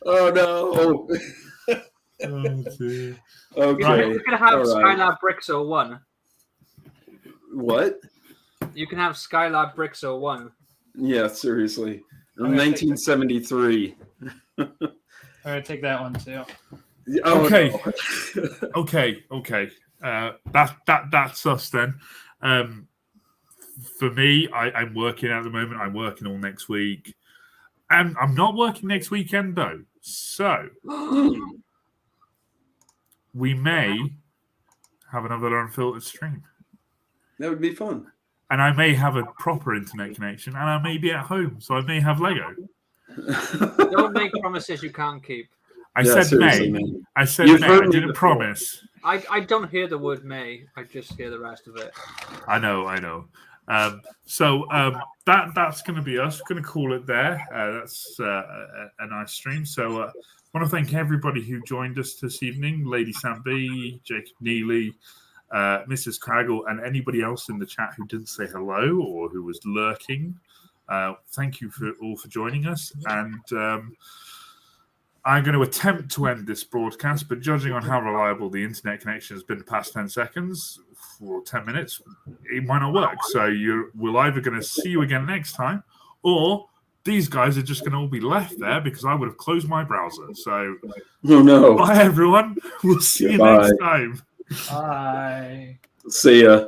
S2: Oh no.
S1: Oh, dear.
S2: Okay.
S4: You can have
S2: All right.
S4: Skylab Bricks 01.
S2: What?
S4: You can have Skylab Bricks 01.
S2: Yeah, seriously.
S3: I'm gonna take
S2: 1973.
S3: I'm gonna take that one too.
S2: Oh,
S1: Okay.
S2: no.
S1: Okay. That's us then. For me, I'm working at the moment. I'm working all next week. And I'm not working next weekend though. So we may have another Unfiltered stream.
S2: That would be fun.
S1: And I may have a proper internet connection, and I may be at home, so I may have Lego.
S4: Don't make promises you can't keep.
S1: I
S2: Yeah,
S1: said
S2: seriously,
S1: may.
S2: man.
S1: I said
S2: You've
S1: may.
S2: heard
S1: I
S2: me
S1: didn't
S2: before.
S1: promise.
S4: I don't hear the word may. I just hear the rest of it.
S1: I know. So that's going to be us. We're going to call it there. That's a nice stream. So I want to thank everybody who joined us this evening. Lady Sam B, Jacob Neely, Mrs. Craggle, and anybody else in the chat who didn't say hello or who was lurking. Thank you all for joining us. And I'm going to attempt to end this broadcast, but judging on how reliable the internet connection has been the past 10 seconds or 10 minutes, it might not work. So we're either going to see you again next time, or these guys are just going to all be left there because I would have closed my browser. So
S2: Oh no.
S1: bye, everyone. We'll see you
S2: Goodbye.
S1: next time.
S3: Bye.
S2: See ya.